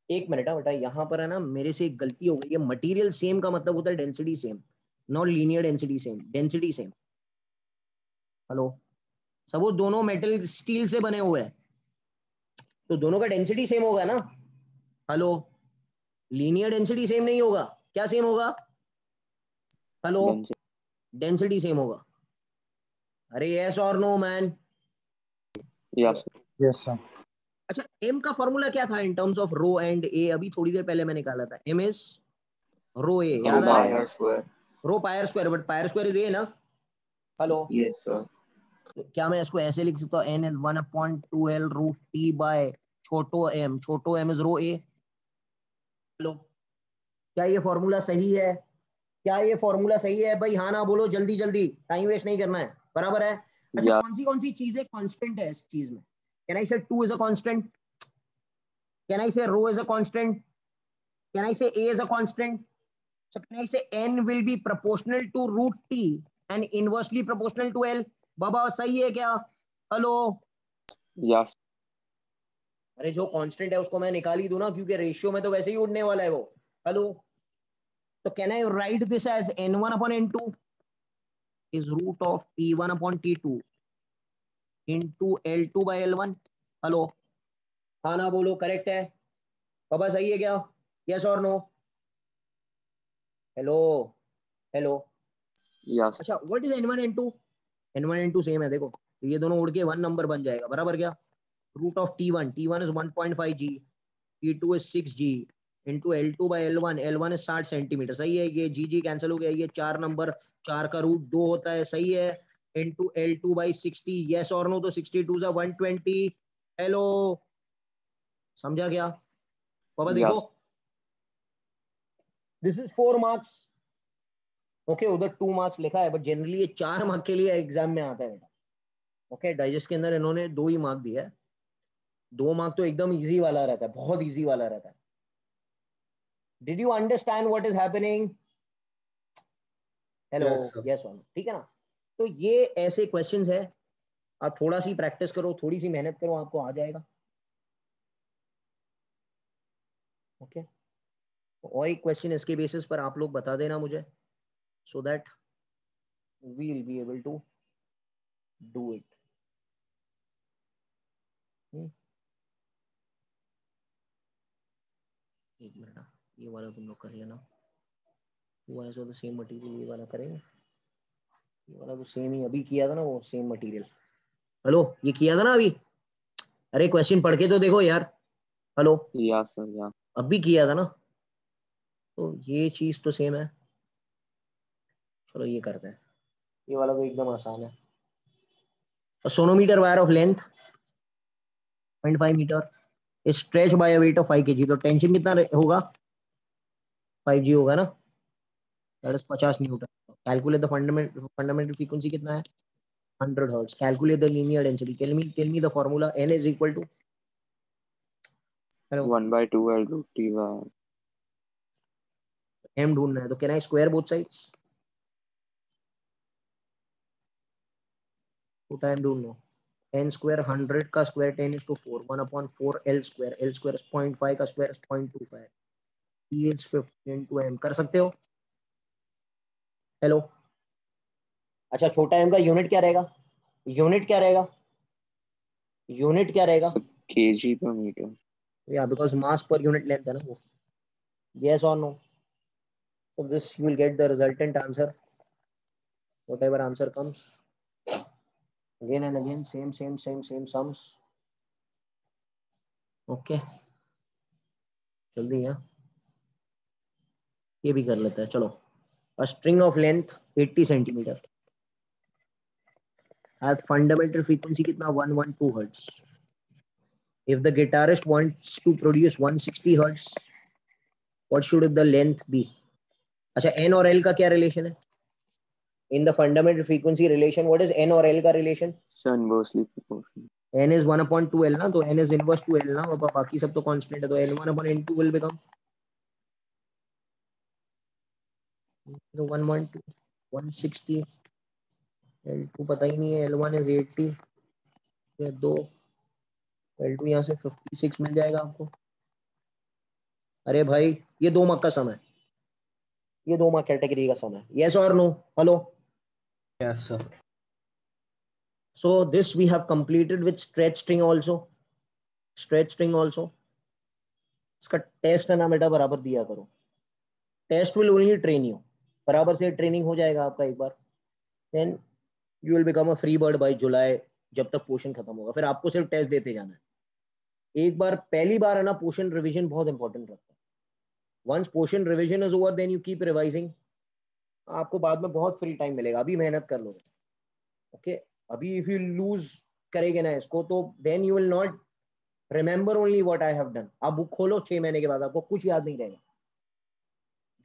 एक मिनट बेटा, यहाँ पर है ना मेरे से एक गलती हो गई है। मटेरियल सेम का मतलब होता है density same, not linear density same, density same. Hello, सब वो दोनों मेटल स्टील से बने हुए हैं तो दोनों का डेंसिटी सेम होगा ना? हेलो, लीनियर डेंसिटी सेम नहीं होगा, क्या सेम होगा? Hello, Density. डेंसिटी सेम होगा। अरे यस और no man? Yes. Yes, sir. अच्छा, m का फॉर्मूला क्या था in terms of rho and A? अभी थोड़ी देर पहले मैंने निकाला था, m इज रो ए, याद Rho आया? pi r square. Rho pi r square, but pi r square is A ना? Hello, Yes, sir. तो क्या मैं इसको ऐसे लिख सकता हूँ? n is 1/2l root t by छोटो m, छोटो m is rho A. Hello, क्या ये फॉर्मूला सही है? क्या ये फॉर्मूला सही है भाई? हाँ ना बोलो, जल्दी जल्दी, टाइम वेस्ट नहीं करना है, बराबर है? अच्छा, Yeah. कौन सी चीजें कांस्टेंट है इस चीज में? Can I say 2 is a constant? Can I say rho is a constant? Can I say a is a constant? So can I say n will be proportional to root t and inversely proportional to l? बाबा सही है क्या? Hello? Yes. अरे जो constant है उसको मैं निकाल ही दूं ना, क्योंकि रेशियो में तो वैसे ही उड़ने वाला है वो। हेलो, तो can I write this as n1/n2 is root of t1/t2 into l2/l1? Hello, हाँ ना बोलो, करेक्ट है? बाबा सही है क्या? यस और नो? Hello hello. Yes. अच्छा, what is n1n2? n1n2 same है देखो, तो ये दोनों उड़ के 1 नंबर बन जाएगा, बराबर क्या? Root of t1 is 1.5g, t2 is 6g into l2 by l1, l1 is 60 centimetre, सही है? ये g कैंसिल हो गया, ये 4 नंबर, 4 का रूट 2 होता है, सही है? into l2 by 60, yes और no? तो 62 is 120। हेलो, समझा क्या? पापा देखो, Yes. This is 4 marks. Okay, उधर 2 मार्क्स लिखा है, बट जनरली ये 4 मार्क के लिए एग्जाम में आता है बेटा। ओके, डाइजेस्ट के अंदर इन्होंने 2 ही मार्क दिया है। 2 मार्क तो एकदम इजी वाला रहता है, बहुत इजी वाला रहता है। Did you understand what is happening? Hello, Yes, sir. Yes और नो? ठीक है ना? तो ये ऐसे क्वेश्चंस है, आप थोड़ा सी प्रैक्टिस करो, थोड़ी सी मेहनत करो, आपको आ जाएगा। ओके, और एक क्वेश्चन इसके बेसिस पर आप लोग बता देना मुझे, so that we will be able to do it. एक मिनट, ये वाला तुम लोग कर लेना, वो ऐसा तो सेम मटेरियल ये वाला करेंगे, ये वाला तो सेम ही अभी किया था ना, वो सेम मटेरियल। हेलो, ये किया था ना अभी? अरे क्वेश्चन पढ़ के तो देखो यार। हेलो, या सर या। अभी किया था ना, तो ये चीज तो सेम है। चलो ये करते हैं, ये वाला तो एकदम आसान है। Sonometer wire of length 0.5 metre stretch by a weight of 5 kg, तो टेंशन कितना होगा? 5G होगा ना, that is 50 newton. Calculate the fundamental frequency कितना है? 100 hertz. Calculate the linear density, tell me the formula, n is equal to, hello, 1/2L/T/. m ढूंढना है, तो can I square both sides? तो टाइम ढूंढ लो, n स्क्वायर 100 का square 10:4, 1/4 L square, L square 0.5 का square 0.25, T is 15 into m। कर सकते हो? हेलो, अच्छा छोटा m का यूनिट क्या रहेगा? यूनिट क्या रहेगा? यूनिट क्या रहेगा? सर kg/मीटर. या because mass per unit length है ना वो। yes or no? so this you will get the resultant answer, whatever answer comes, again and again same sums। okay, जल्दी है, ये भी कर लेते हैं चलो। a string of length 80 centimeter has fundamental frequency कितना? 112 hertz। if the guitarist wants to produce 160 hertz, what should the length be? अच्छा, n और l का क्या रिलेशन है? in the fundamental frequency relation, what is n और l का relation? Sir inversely proportional. n is 1/2L ना, तो n is inverse to L ना, और बाकी सब तो कांस्टेंट है, तो L1/N2 will become 112 160, L2 पता ही नहीं है, L1 is 80, ये 2, L2 यहाँ से 56 मिल जाएगा आपको। अरे भाई ये 2 मार्क का सम है, ये 2 मार्क कैटेगरी का सम है। यस और no? Hello, Yes, sir. so this we have completed with stretch string also, stretch string also। इसका टेस्ट है ना बेटा, बराबर दिया करो, test will only train you, बराबर से ट्रेनिंग हो जाएगा आपका एक बार, then you will become a free bird by July, जब तक पोर्शन खत्म होगा। फिर आपको सिर्फ टेस्ट देते जाना है। एक बार पहली बार है ना, पोर्शन रिवीजन बहुत इंपॉर्टेंट रहता है। Once portion revision is over, then you keep revising, आपको बाद में बहुत फ्री टाइम मिलेगा, अभी मेहनत कर लोगे। ओके, अभी इफ यू लूज करेंगे ना इसको, तो then you will not remember only what I have done. आप बुक खोलो 6 महीने के बाद, आपको कुछ याद नहीं रहेगा,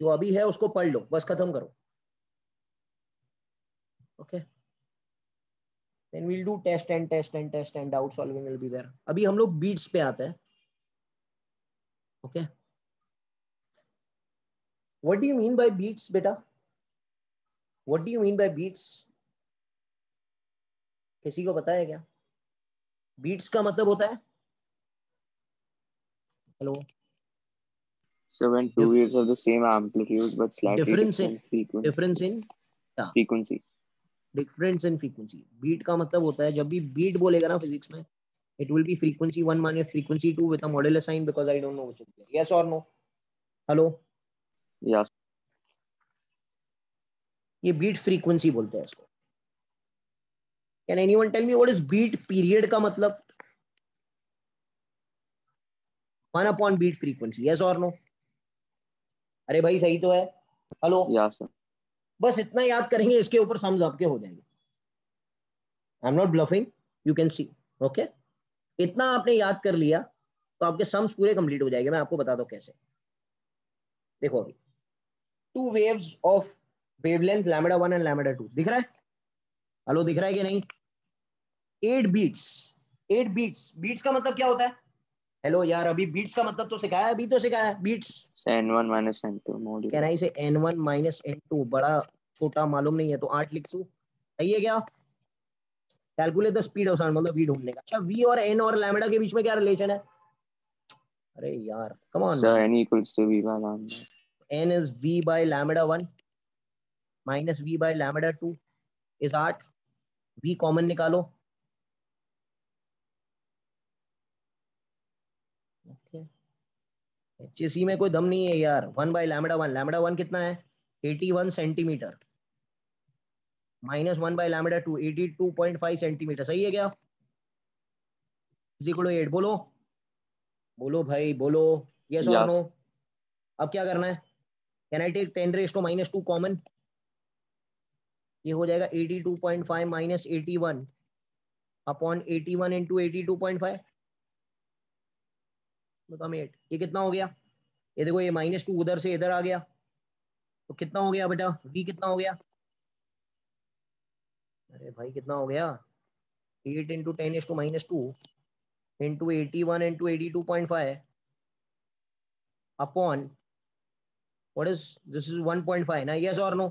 जो अभी है उसको पढ़ लो, बस खत्म करो। Okay, then we'll do test and doubt solving will be there। अभी हम लोग beats पे आते हैं। okay, what do you mean by beats बेटा? what do you mean by beats? किसी को पता है क्या? beats का मतलब होता है, hello, So when two waves of the same amplitude but slightly difference different frequency. difference in frequency। beat का मतलब होता है, जब भी beat बोलेगा ना फिजिक्स में, it will be frequency 1 minus frequency 2 with a modulus sign, because I don't know which is there। yes or no? Hello, Yes. ये beat frequency बोलते हैं इसको। Can anyone tell me what is beat period का मतलब? 1/beat frequency। yes or no? अरे भाई सही तो है। Hello, Yes, sir. बस इतना याद करेंगे, इसके ऊपर सम्स आपके हो जाएंगे। आई am not bluffing, you can see. Okay, इतना आपने याद कर लिया तो आपके सम्स पूरे कंप्लीट हो जाएंगे। मैं आपको बताता हूँ कैसे। देखो अभी 2 waves ऑफ वेवलेंथ λ1 एंड λ2 दिख रहा है? हेलो, दिख रहा है कि नहीं? 8 बीट्स, 8 बीट्स। बीट्स का मतलब क्या होता है? हेलो यार, अभी बीट्स का मतलब तो सिखाया, अभी तो सिखाया beats. So N1 minus N2 modulus. Can I say N1 minus N2, बड़ा छोटा मालूम नहीं है तो 8 लिख दूं, सही है क्या? Calculate the speed of sound, मतलब v ढूंढने का। अच्छा, v और n और लैम्बडा के बीच में क्या रिलेशन है? अरे यार come on So man. n equals to v by lambda. N is v by lambda 1 minus v by lambda 2 is 8. v common निकालो. ओके HC में कोई दम नहीं है यार. 1 by lambda 1. lambda 1 कितना है? 81 centimetre minus 1 by lambda 2 82.5 centimetre. सही है क्या? Is equal to 8. बोलो बोलो भाई बोलो. यस और Yes. नो. अब क्या करना है? Can I take 10 raised to minus 2 common? ये हो जाएगा 82.5 माइनस 81 अपॉन 81 इंटू 82.5 बताओ 8. ये कितना हो गया? ये देखो ये -2 उधर से इधर आ गया तो कितना हो गया बेटा? v कितना हो गया? अरे भाई कितना हो गया? 8 into 10 is to -2 into 81 into 82.5 upon what is this is 1.5 ना. yes or no?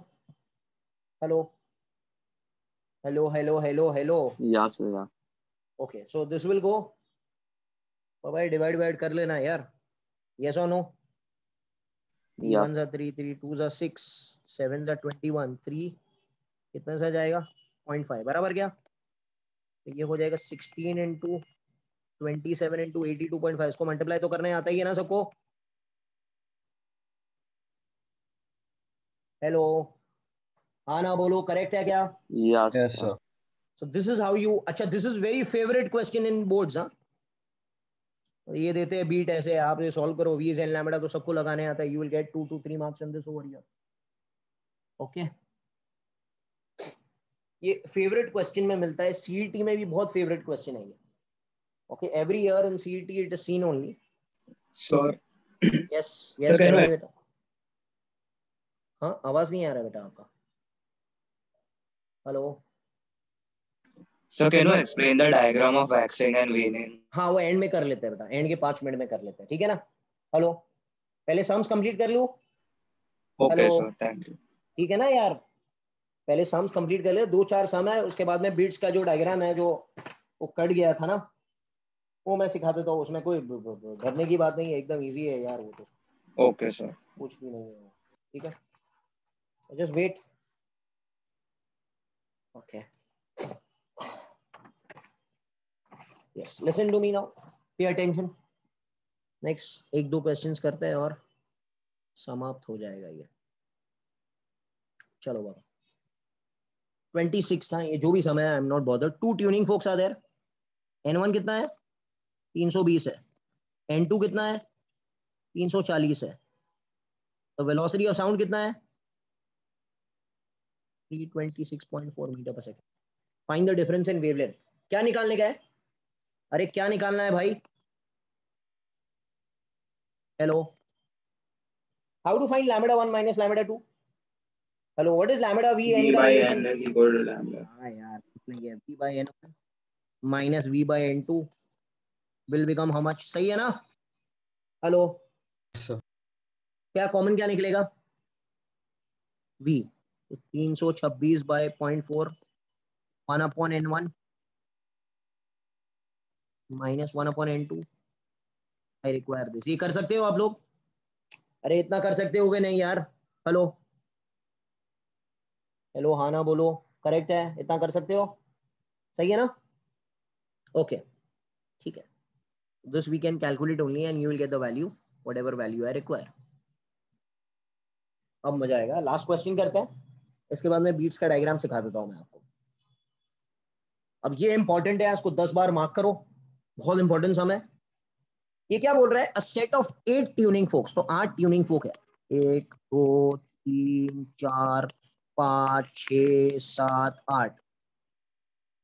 hello hello hello hello hello. Yes, yeah. okay so this will go भाई डिवाइड कर लेना यार. yes or no? 3 Yeah. 1s are 3 3 2s are 6 7s are 21 3 कितना सा जाएगा? 0.5 बराबर क्या? तो ये हो जाएगा 16 इंटू 27 इंटू 82.5. इसको मल्टीप्लाई तो करने आता ही है ना सबको? हेलो हाँ ना बोलो. करेक्ट है क्या? Yes. Yes, sir. So this is how you. अच्छा this is very favorite question in boards. हाँ ये देते हैं बीट ऐसे आप ये सॉल्व करो v is n lambda तो सबको लगाने आता है. you will get 2 to 3 marks in this over here. okay ये फेवरेट क्वेश्चन में मिलता है. CET में भी बहुत फेवरेट क्वेश्चन है ये. okay every year in CET it is seen only. Sir, yes yes can I- बेटा. हाँ आवाज नहीं आ रहा बेटा आपका. Hello sir, can you explain the diagram of waxing and waning? हाँ वो एंड में कर लेते हैं बेटा. एंड के 5 मिनट में कर लेते हैं. ठीक है ना? हेलो पहले सम्स कंप्लीट कर लूं. Okay, Hello. sir. Thank you. ठीक है ना यार? पहले सम्स कंप्लीट कर ले. 2-4 सम है उसके बाद में बीट्स का जो डायग्राम है जो वो कट गया था ना वो मैं सिखा देता हूँ. उसमें कोई डरने की बात नहीं है. एकदम इजी है यार वो तो. Okay, sir. कुछ भी नहीं है. ठीक है just wait. Okay yes listen to me now. Pay attention. Next 1-2 questions करते हैं और समाप्त हो जाएगा ये. चलो बाबा 26 था ये जो भी समय है. I am not bothered. 2 tuning forks are there. N1 कितना है? 320 है. N2 कितना है? 340 है. तो वेलोसिटी ऑफ साउंड कितना है? 326.4 मीटर पर second. Find the difference in wavelength. क्या निकालने का है? अरे क्या निकालना है भाई? Hello how to find lambda 1 minus lambda 2? Hello what is lambda v n V का by रिलेशन? n is equal to lambda. हाँ यार कुछ नहीं है. v by n1 minus v by n2 will become how much? सही है ना? Hello Yes, sir. क्या कॉमन क्या निकलेगा? v. 326 by 0.4 1 upon n1 minus 1 upon n2. I require this. ये कर सकते हो आप लोग? अरे इतना कर सकते हो कि नहीं यार? हेलो हेलो हाँ ना बोलो. करेक्ट है. इतना कर सकते हो? सही है ना? ओके ठीक है. This we can calculate only and you will get the value whatever value I require. अब मजा आएगा. लास्ट क्वेश्चन करते हैं. इसके बाद में बीट्स का डायग्राम सिखा देता हूं मैं आपको. अब ये इंपॉर्टेंट है. इसको 10 बार मार्क करो. बहुत इंपॉर्टेंट सम है. ये क्या बोल रहा है? A set of 8 tuning forks. तो 8 ट्यूनिंग फोक है. 1 2 3 4 5 6 7 8.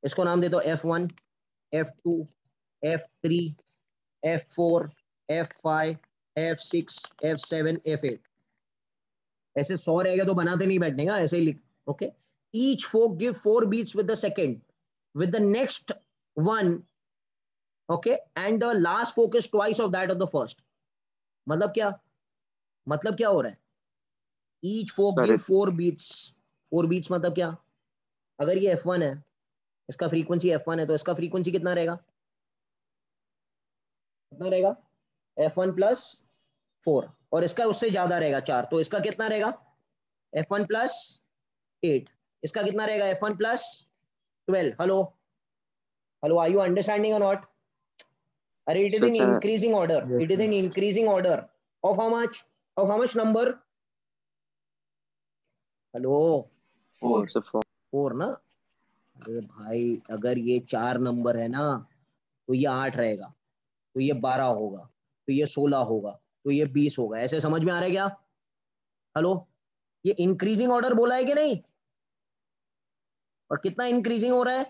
इसको नाम दे दो F1 F2 F3 F4 F5 F6 F7 F8. ऐसे 100 रहेगा तो बनाते नहीं बैठने का. ऐसे ही लिख. Okay each fork give 4 beats with the second with the next one. okay and the last foc is twice of that of the first. मतलब क्या? मतलब क्या हो रहा है? each foc Sir, give 4 beats. 4 beats मतलब क्या? अगर ये F1 है इसका फ्रीक्वेंसी F1 है तो इसका फ्रीक्वेंसी कितना रहेगा? कितना रहेगा? f1 प्लस 4 और इसका उससे ज्यादा रहेगा 4, तो इसका कितना रहेगा f1 प्लस 8, इसका कितना रहेगा f1 plus 12. Hello hello, are you understanding और नॉट? अरे it is So in it's a increasing order. Yes, It is sir. in increasing order of how much? Of how much number? Hello 4. it's a 4. 4 ना. अरे भाई अगर ये 4 number है ना तो ये 8 रहेगा, तो ये 12 होगा, तो ये 16 होगा, तो ये 20 होगा. ऐसे समझ में आ रहा है क्या? हेलो, ये इंक्रीजिंग ऑर्डर बोला है कि नहीं? और कितना इंक्रीजिंग हो रहा है?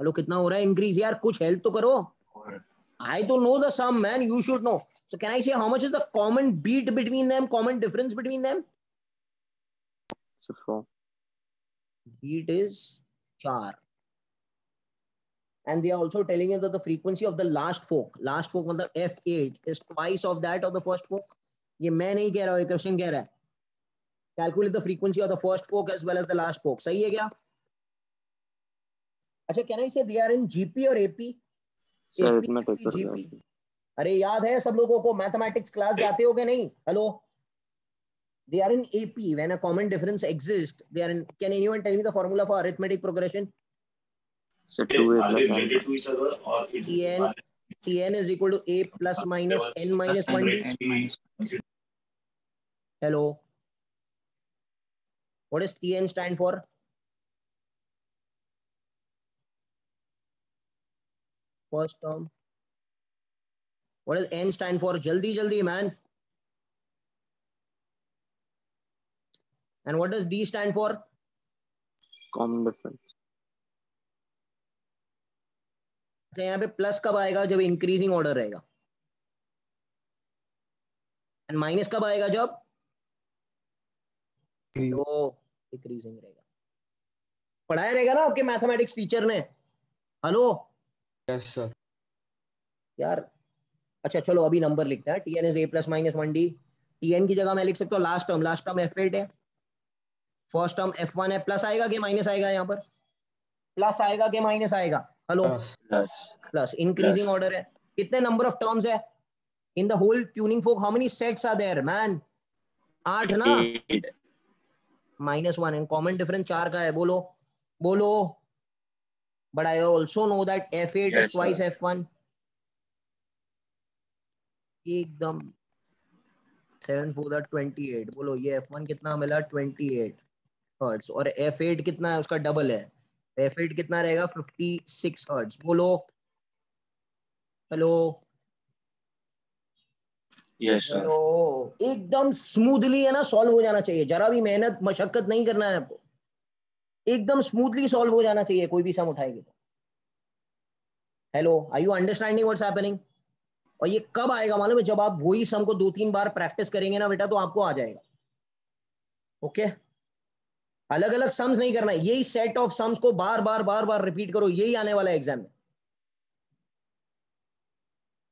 हेलो, कितना हो रहा है इंक्रीज? यार कुछ हेल्प तो करो. I don't know the sum, man. You should know. So can I say how much is the common beat between them, common difference between them? It's a 4. Beat is 4. And they are also telling you that the frequency of the last fork मतलब F8 is twice of that of the first fork. ये मैं नहीं कह रहा हूँ, ये question कह रहा है. Calculate the frequency of the first fork as well as the last fork. सही है क्या? अच्छा, can I say they are in GP और AP? It's AP, arithmetic. GP. अरे याद है सब लोगों को, मैथमेटिक्स क्लास जाते हो क्या नहीं? Hello, they are in AP when a common difference exists. They are in. Can anyone tell me the formula for arithmetic progression? So 2a Are plus they n. related to each other or it is Tn is equal to A plus minus n minus 1d. Hello. What does Tn stand for? First term. What does n stand for? Jaldi jaldi man. And what does d stand for? Common difference. अच्छा, यहाँ पे plus कब आएगा? जब increasing order रहेगा. And minus कब आएगा? जब तो डिक्रीजिंग रहेगा. पढ़ाया रहेगा ना आपके मैथमेटिक्स टीचर ने? Hello Yes, sir. यार. अच्छा चलो अभी नंबर लिखते हैं. Tn is a plus minus 1d. Tn की जगह मैं लिख सकता हूँ लास्ट टर्म f8 है, फर्स्ट टर्म f1 है. प्लस आएगा कि माइनस आएगा? यहाँ पर प्लस आएगा कि माइनस आएगा? Hello, Plus. Plus. Increasing order है. कितने नंबर ऑफ टर्म्स है in the whole tuning fork? How many sets are there man? 8 ना. -1 एंड कॉमन डिफरेंस 4 का है. बोलो बोलो. But I also know that f8 is twice f1. एकदम 7 4 28. बोलो ये f1 कितना मिला? 28 हर्ट्ज. और f8 कितना है? उसका डबल है. f8 कितना रहेगा? 56 हर्ट्ज. बोलो हेलो Yes, sir. हेलो. एकदम स्मूथली है ना, सॉल्व हो जाना चाहिए. जरा भी मेहनत मशक्कत नहीं करना है आपको. एकदम स्मूथली सॉल्व हो जाना चाहिए कोई भी सम उठाएगी तो. Hello, are you understanding what's happening? और ये कब आएगा मालूम है? जब आप वही सम को 2-3 बार प्रैक्टिस करेंगे ना बेटा, तो आपको आ जाएगा. ओके, अलग अलग सम्स नहीं करना है. यही सेट ऑफ सम्स को बार बार रिपीट करो. यही आने वाला है एग्जाम में.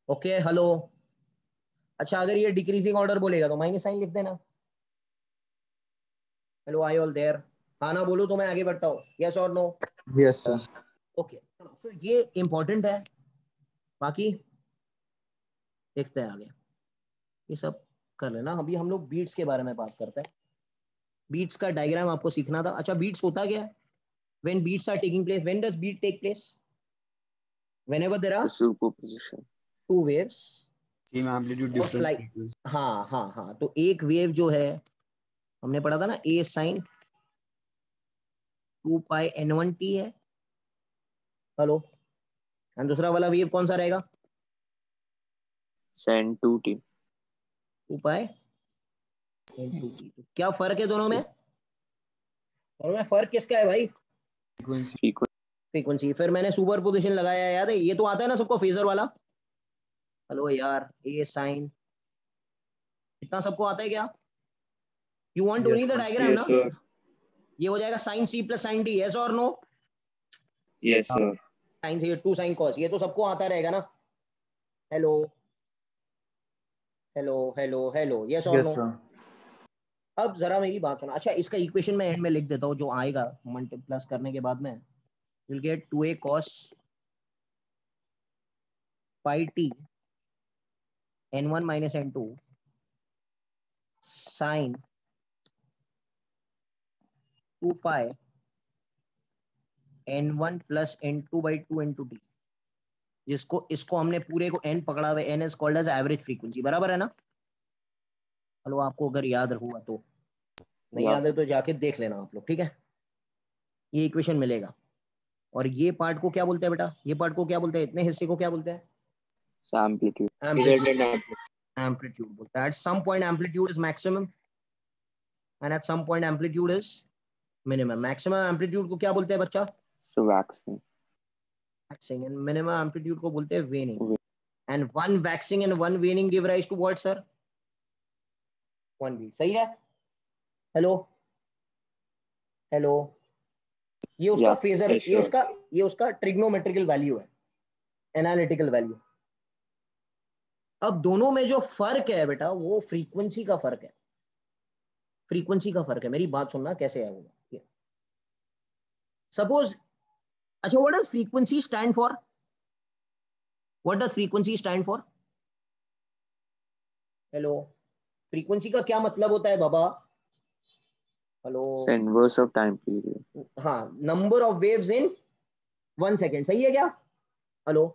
Okay hello. अच्छा, अगर ये डिक्रीजिंग ऑर्डर बोलेगा तो माइनस साइन लिख देना. Hello, I all there? हाँ ना बोलो तो मैं आगे बढ़ता हूँ. यस और नो? Yes, sir. ओके, तो ये इंपॉर्टेंट है. बाकी देखते हैं आगे. ये सब कर लेना. अभी हम लोग बीट्स के बारे में बात करते हैं. बीट्स का डायग्राम आपको सीखना था. अच्छा, बीट्स होता क्या है? When beats are taking place, when does beat take place? Whenever there are The superposition. Two waves Same amplitude, और different स्लाइड. frequency. हाँ. तो एक वेव जो है हमने पढ़ा था ना, a sin 2 pi n1t है. हेलो. एंड दूसरा वाला वेव कौन सा रहेगा? Sin 2t. 2 pi n2t. तो क्या फर्क है दोनों में? दोनों में फर्क किसका है भाई? Frequency. फ्रीक्वेंसी. फिर मैंने सुपर पोजिशन लगाया, याद है? ये तो आता है ना सबको, फेजर वाला. हेलो यार, ए साइन इतना सबको आता है क्या? You want only Yes, the sir. Diagram Yes, ना? sir. ये हो जाएगा sine C plus sine D. Yes और नो? Yes, sir. साइन से 2 साइन कॉस, ये तो सबको आता रहेगा ना. Hello hello hello hello. Yes और Yes, नो? sir. अब जरा मेरी बात सुना. अच्छा, इसका इक्वेशन मैं एंड में लिख देता हूँ जो आएगा मल्टीप्लस करने के बाद में. Will get 2a cos pi t n1 minus n2 sine 2 pi n1 plus n2 by 2 n2 t, जिसको इसको हमने पूरे को n पकड़ा हुआ, n is called as average frequency, बराबर है ना? चलो आपको अगर याद हुआ तो, नहीं याद है तो जाके देख लेना आप लोग, ठीक है? ये इक्वेशन मिलेगा। और ये पार्ट को क्या बोलते हैं बेटा? ये पार्ट को क्या बोलते हैं? इतने हिस्से को क्या बोलते हैं? amplitude. एम्पलीट्यूड बोलते हैं। At some point amplitude is maximum and at some point amplitude is minimum. Maximum amplitude को क्या बोलते हैं बच्चा? So waxing. Waxing. And minimum amplitude को बोलते हैं waning. And one waxing and one waning give rise to what sir? One beat. सही है? हेलो हेलो, ये उसका Yeah. Phasor, Yes, sir. ये उसका ट्रिग्नोमेट्रिकल वैल्यू है, एनालिटिकल वैल्यू। अब दोनों में जो फर्क है बेटा वो फ्रीक्वेंसी का फर्क है, फ्रीक्वेंसी का फर्क है। मेरी बात सुनना कैसे है वो। सपोज, अच्छा what does frequency stand for? What does frequency stand for? Hello, frequency का क्या मतलब होता है बाबा? Hello, It's the inverse of time period. हाँ, number of waves in 1 second. सही है क्या? Hello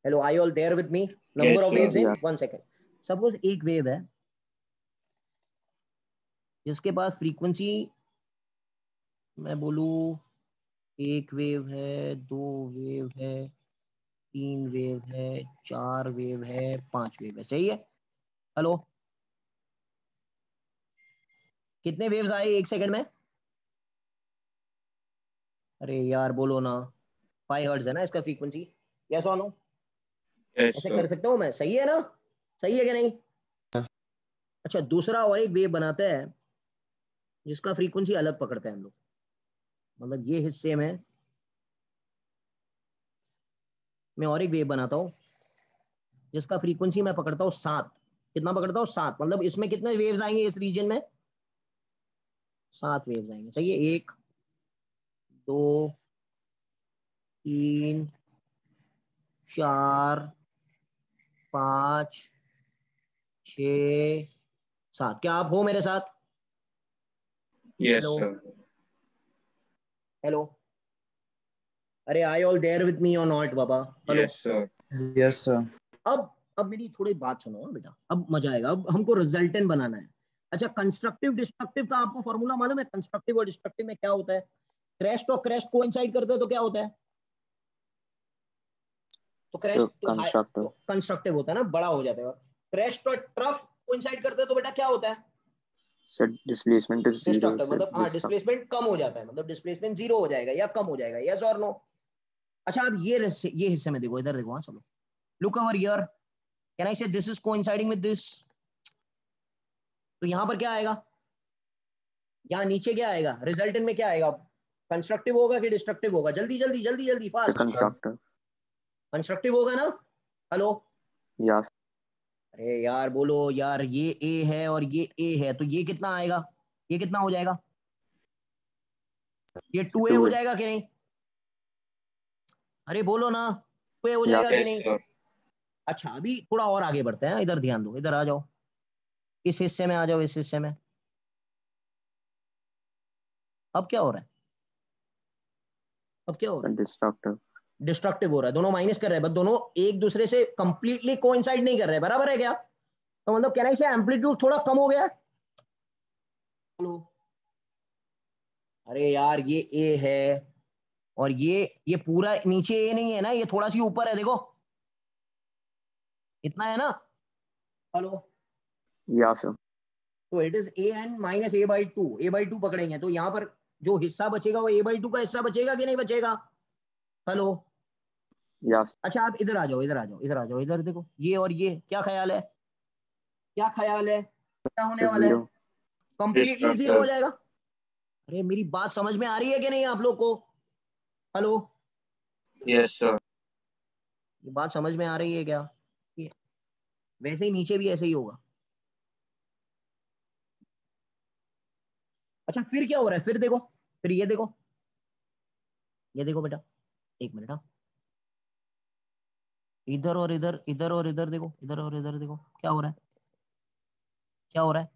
hello, I all there with me? Number Yes, of sir. Waves in Yeah. 1 second. Suppose एक वेव है जिसके पास फ्रीक्वेंसी, मैं बोलूं एक वेव है, 2 वेव है, 3 वेव है, 4 वेव है, 5 वेव है। सही है? हेलो, कितने वेव्स आए 1 सेकंड में? अरे यार बोलो ना। 5 हर्ट्ज है ना इसका फ्रीक्वेंसी। यस और नो? Yes, ऐसे sir. कर सकता हूँ मैं? सही है ना? सही है कि नहीं? अच्छा, दूसरा और एक वेव बनाते हैं जिसका फ्रीक्वेंसी अलग पकड़ते हैं हम लोग। मतलब ये हिस्से में मैं और एक वेव बनाता हूँ जिसका फ्रीक्वेंसी मैं पकड़ता हूँ 7। कितना पकड़ता हूँ? 7। मतलब इसमें कितने वेव्स आएंगे इस रीजन में? 7 वेव्स आएंगे। सही है? 1 2 3 4 5 6 7। क्या आप हो मेरे साथ? Yes, hello sir. हेलो, अरे आई ऑल देयर विद मी और not Baba? Hello. Yes, sir. Yes, sir. अब मेरी थोड़ी बात सुनो हाँ बेटा, अब मजा आएगा। अब हमको रिजल्टेंट बनाना है। अच्छा, कंस्ट्रक्टिव डिस्ट्रक्टिव का आपको फॉर्मूला मालूम है? कंस्ट्रक्टिव और डिस्ट्रक्टिव में क्या होता है? क्रेस्ट और क्रेस्ट कोइंसाइड करते हैं तो क्या होता है? तो क्रेस्ट So constructive. कंस्ट्रक्टिव होता है ना, बड़ा हो जाता है। और क्रेस्ट और ट्रफ कोइंसाइड करते हैं तो बेटा क्या होता है? So displacement is zero. Destructive. So मतलब हाँ, डिस्प्लेसमेंट कम हो जाता है, मतलब डिस्प्लेसमेंट 0 हो जाएगा या कम हो जाएगा। यस और नो? अच्छा, अब ये हिस्से में देखो, इधर देखो। हाँ चलो, look over here. Can I say this is coinciding with this? तो यहां पर क्या आएगा? यहाँ नीचे क्या आएगा? रिजल्टेंट में क्या आएगा? कंस्ट्रक्टिव होगा कि डिस्ट्रक्टिव होगा? जल्दी जल्दी जल्दी जल्दी, So फास्ट। constructive. कंस्ट्रक्टिव होगा ना? Hello, Yeah. अरे यार बोलो यार, ये ए है और ये ए है, तो ये कितना आएगा? ये कितना हो जाएगा? ये 2a हो 2A. जाएगा कि नहीं? अरे बोलो ना, 2a हो Yeah. जाएगा कि Yes, नहीं? sir. अच्छा, अभी थोड़ा और आगे बढ़ते हैं। इधर ध्यान दो, इधर आ जाओ, इस हिस्से में आ जाओ, इस हिस्से में। अब क्या हो रहा है? अब क्या हो So रहा है? destructive. डिस्ट्रक्टिव हो रहा है। दोनों माइनस कर रहे हैं, बस दोनों एक दूसरे से कंप्लीटली कोइंसाइड नहीं कर रहे हैं। बराबर है क्या? तो मतलब कहना से एम्पलीट्यूड थोड़ा कम हो गया। हेलो, अरे यार ये ए है और ये पूरा नीचे ए नहीं है ना, ये थोड़ा सी ऊपर है, देखो इतना है ना। Hello, Yeah, sir. तो it is a N minus a/2। a/2 पकड़ेंगे तो यहाँ पर जो हिस्सा बचेगा वो a/2 का हिस्सा बचेगा कि नहीं बचेगा? Hello, Yeah, sir. अच्छा आप इधर आ जाओ, इधर आ जाओ, इधर आ जाओ, इधर देखो। ये और ये क्या ख्याल है? क्या ख्याल है? क्या होने So वाला है? zero. कंप्लीटली 0 हो Destructive. जाएगा। अरे मेरी बात समझ में आ रही है कि नहीं आप लोग को? Hello, Yes, sir. ये बात समझ में आ रही है क्या? ये वैसे ही नीचे भी ऐसे ही होगा। अच्छा, फिर क्या हो रहा है? फिर देखो, फिर ये देखो बेटा, एक मिनट। हाँ, इधर और इधर, इधर और इधर देखो, इधर और इधर देखो, क्या हो रहा है, क्या हो रहा है,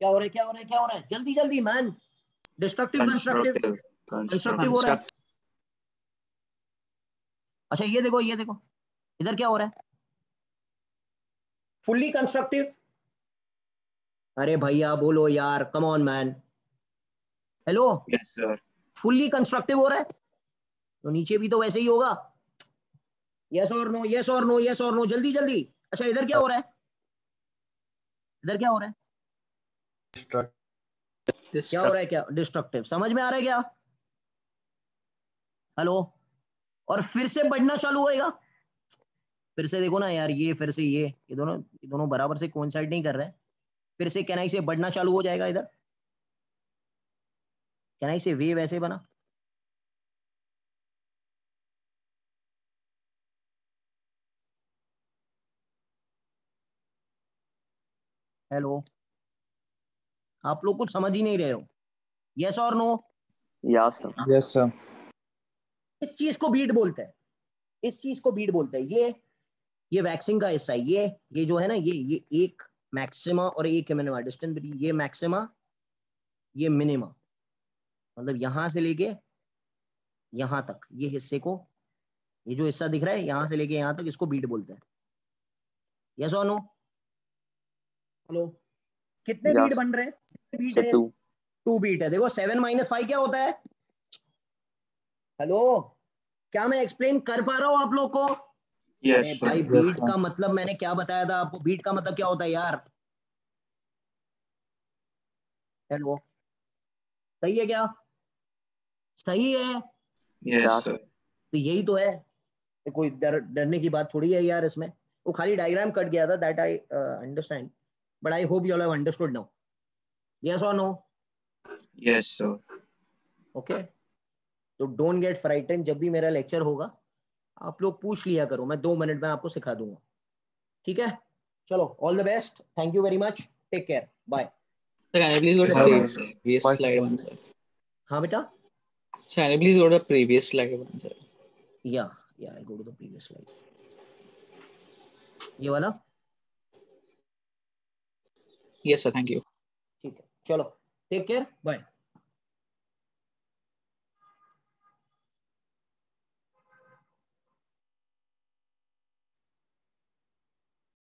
क्या हो रहा है, क्या हो रहा है, क्या हो रहा है, जल्दी जल्दी मैन। डिस्ट्रक्टिव कंस्ट्रक्टिव, कंस्ट्रक्टिव हो रहा है। अच्छा ये देखो, ये देखो, इधर क्या हो रहा है, फुल्ली कंस्ट्रक्टिव। अरे भैया बोलो यार, come on man, hello. Yes, sir. Fully constructive हो रहा है, तो नीचे भी तो वैसे ही होगा। यस और नो, यस और नो, यस और नो, जल्दी जल्दी। अच्छा इधर क्या हो रहा है, इधर क्या हो रहा है, क्या हो रहा है, क्या डिस्ट्रक्टिव, समझ में आ रहा है क्या, हेलो। और फिर से बढ़ना चालू होएगा, फिर से देखो ना यार, ये फिर से ये दोनों बराबर से कोइंसाइड नहीं कर रहे हैं। फिर से कैनाई से बढ़ना चालू हो जाएगा इधर, कैनाई से वेव ऐसे बना, हेलो। आप लोग कुछ समझ ही नहीं रहे हो, यस और no. Yeah, sir. Yes, sir. इस चीज को बीट बोलते हैं, इस चीज को बीट बोलते हैं। ये वैक्सिंग का हिस्सा है, ये जो है ना, ये एक मैक्सिमा और एक मिनिमा डिस्टेंस, ये मैक्सिमा, ये मिनिमा, मतलब यहां से लेके यहां तक, ये हिस्से को, ये जो हिस्सा दिख रहा है यहां से लेके यहां तक, इसको बीट बोलते हैं। यस और नो, हेलो। कितने Yeah, बीट sir. बन रहे हैं, कितने बीट So है, 2. 2 बीट है। देखो 7 - 5 क्या होता है, हेलो, क्या मैं एक्सप्लेन कर पा रहा हूँ आप लोग को। Yes, अरे sir. भाई Yes, बीट sir. का मतलब मैंने क्या बताया था आपको, बीट का मतलब क्या होता है यार, हेलो। सही है क्या, सही है, Yes, Yeah, sir. sir. तो यही तो है, कोई डरने की बात थोड़ी है यार इसमें। वो खाली डायग्राम कट गया था, that I understand, but I hope you all have understood now. Yes और नो, Yes, sir. ओके। तो डोंट गेट फ्राइटन, जब भी मेरा लेक्चर होगा आप लोग पूछ लिया करो, मैं 2 मिनट में आपको सिखा दूंगा, ठीक है। चलो, all the best, thank you very much, take care, bye. Sir, can I please go to Yes, the Bye, sir. sir. previous Bye, slide sir. one, sir? हाँ बेटा, Sir, can I please go to the previous slide one, sir? या I go to the previous slide, ये वाला, Yes, sir. Thank you. ठीक है, चलो, take care, bye.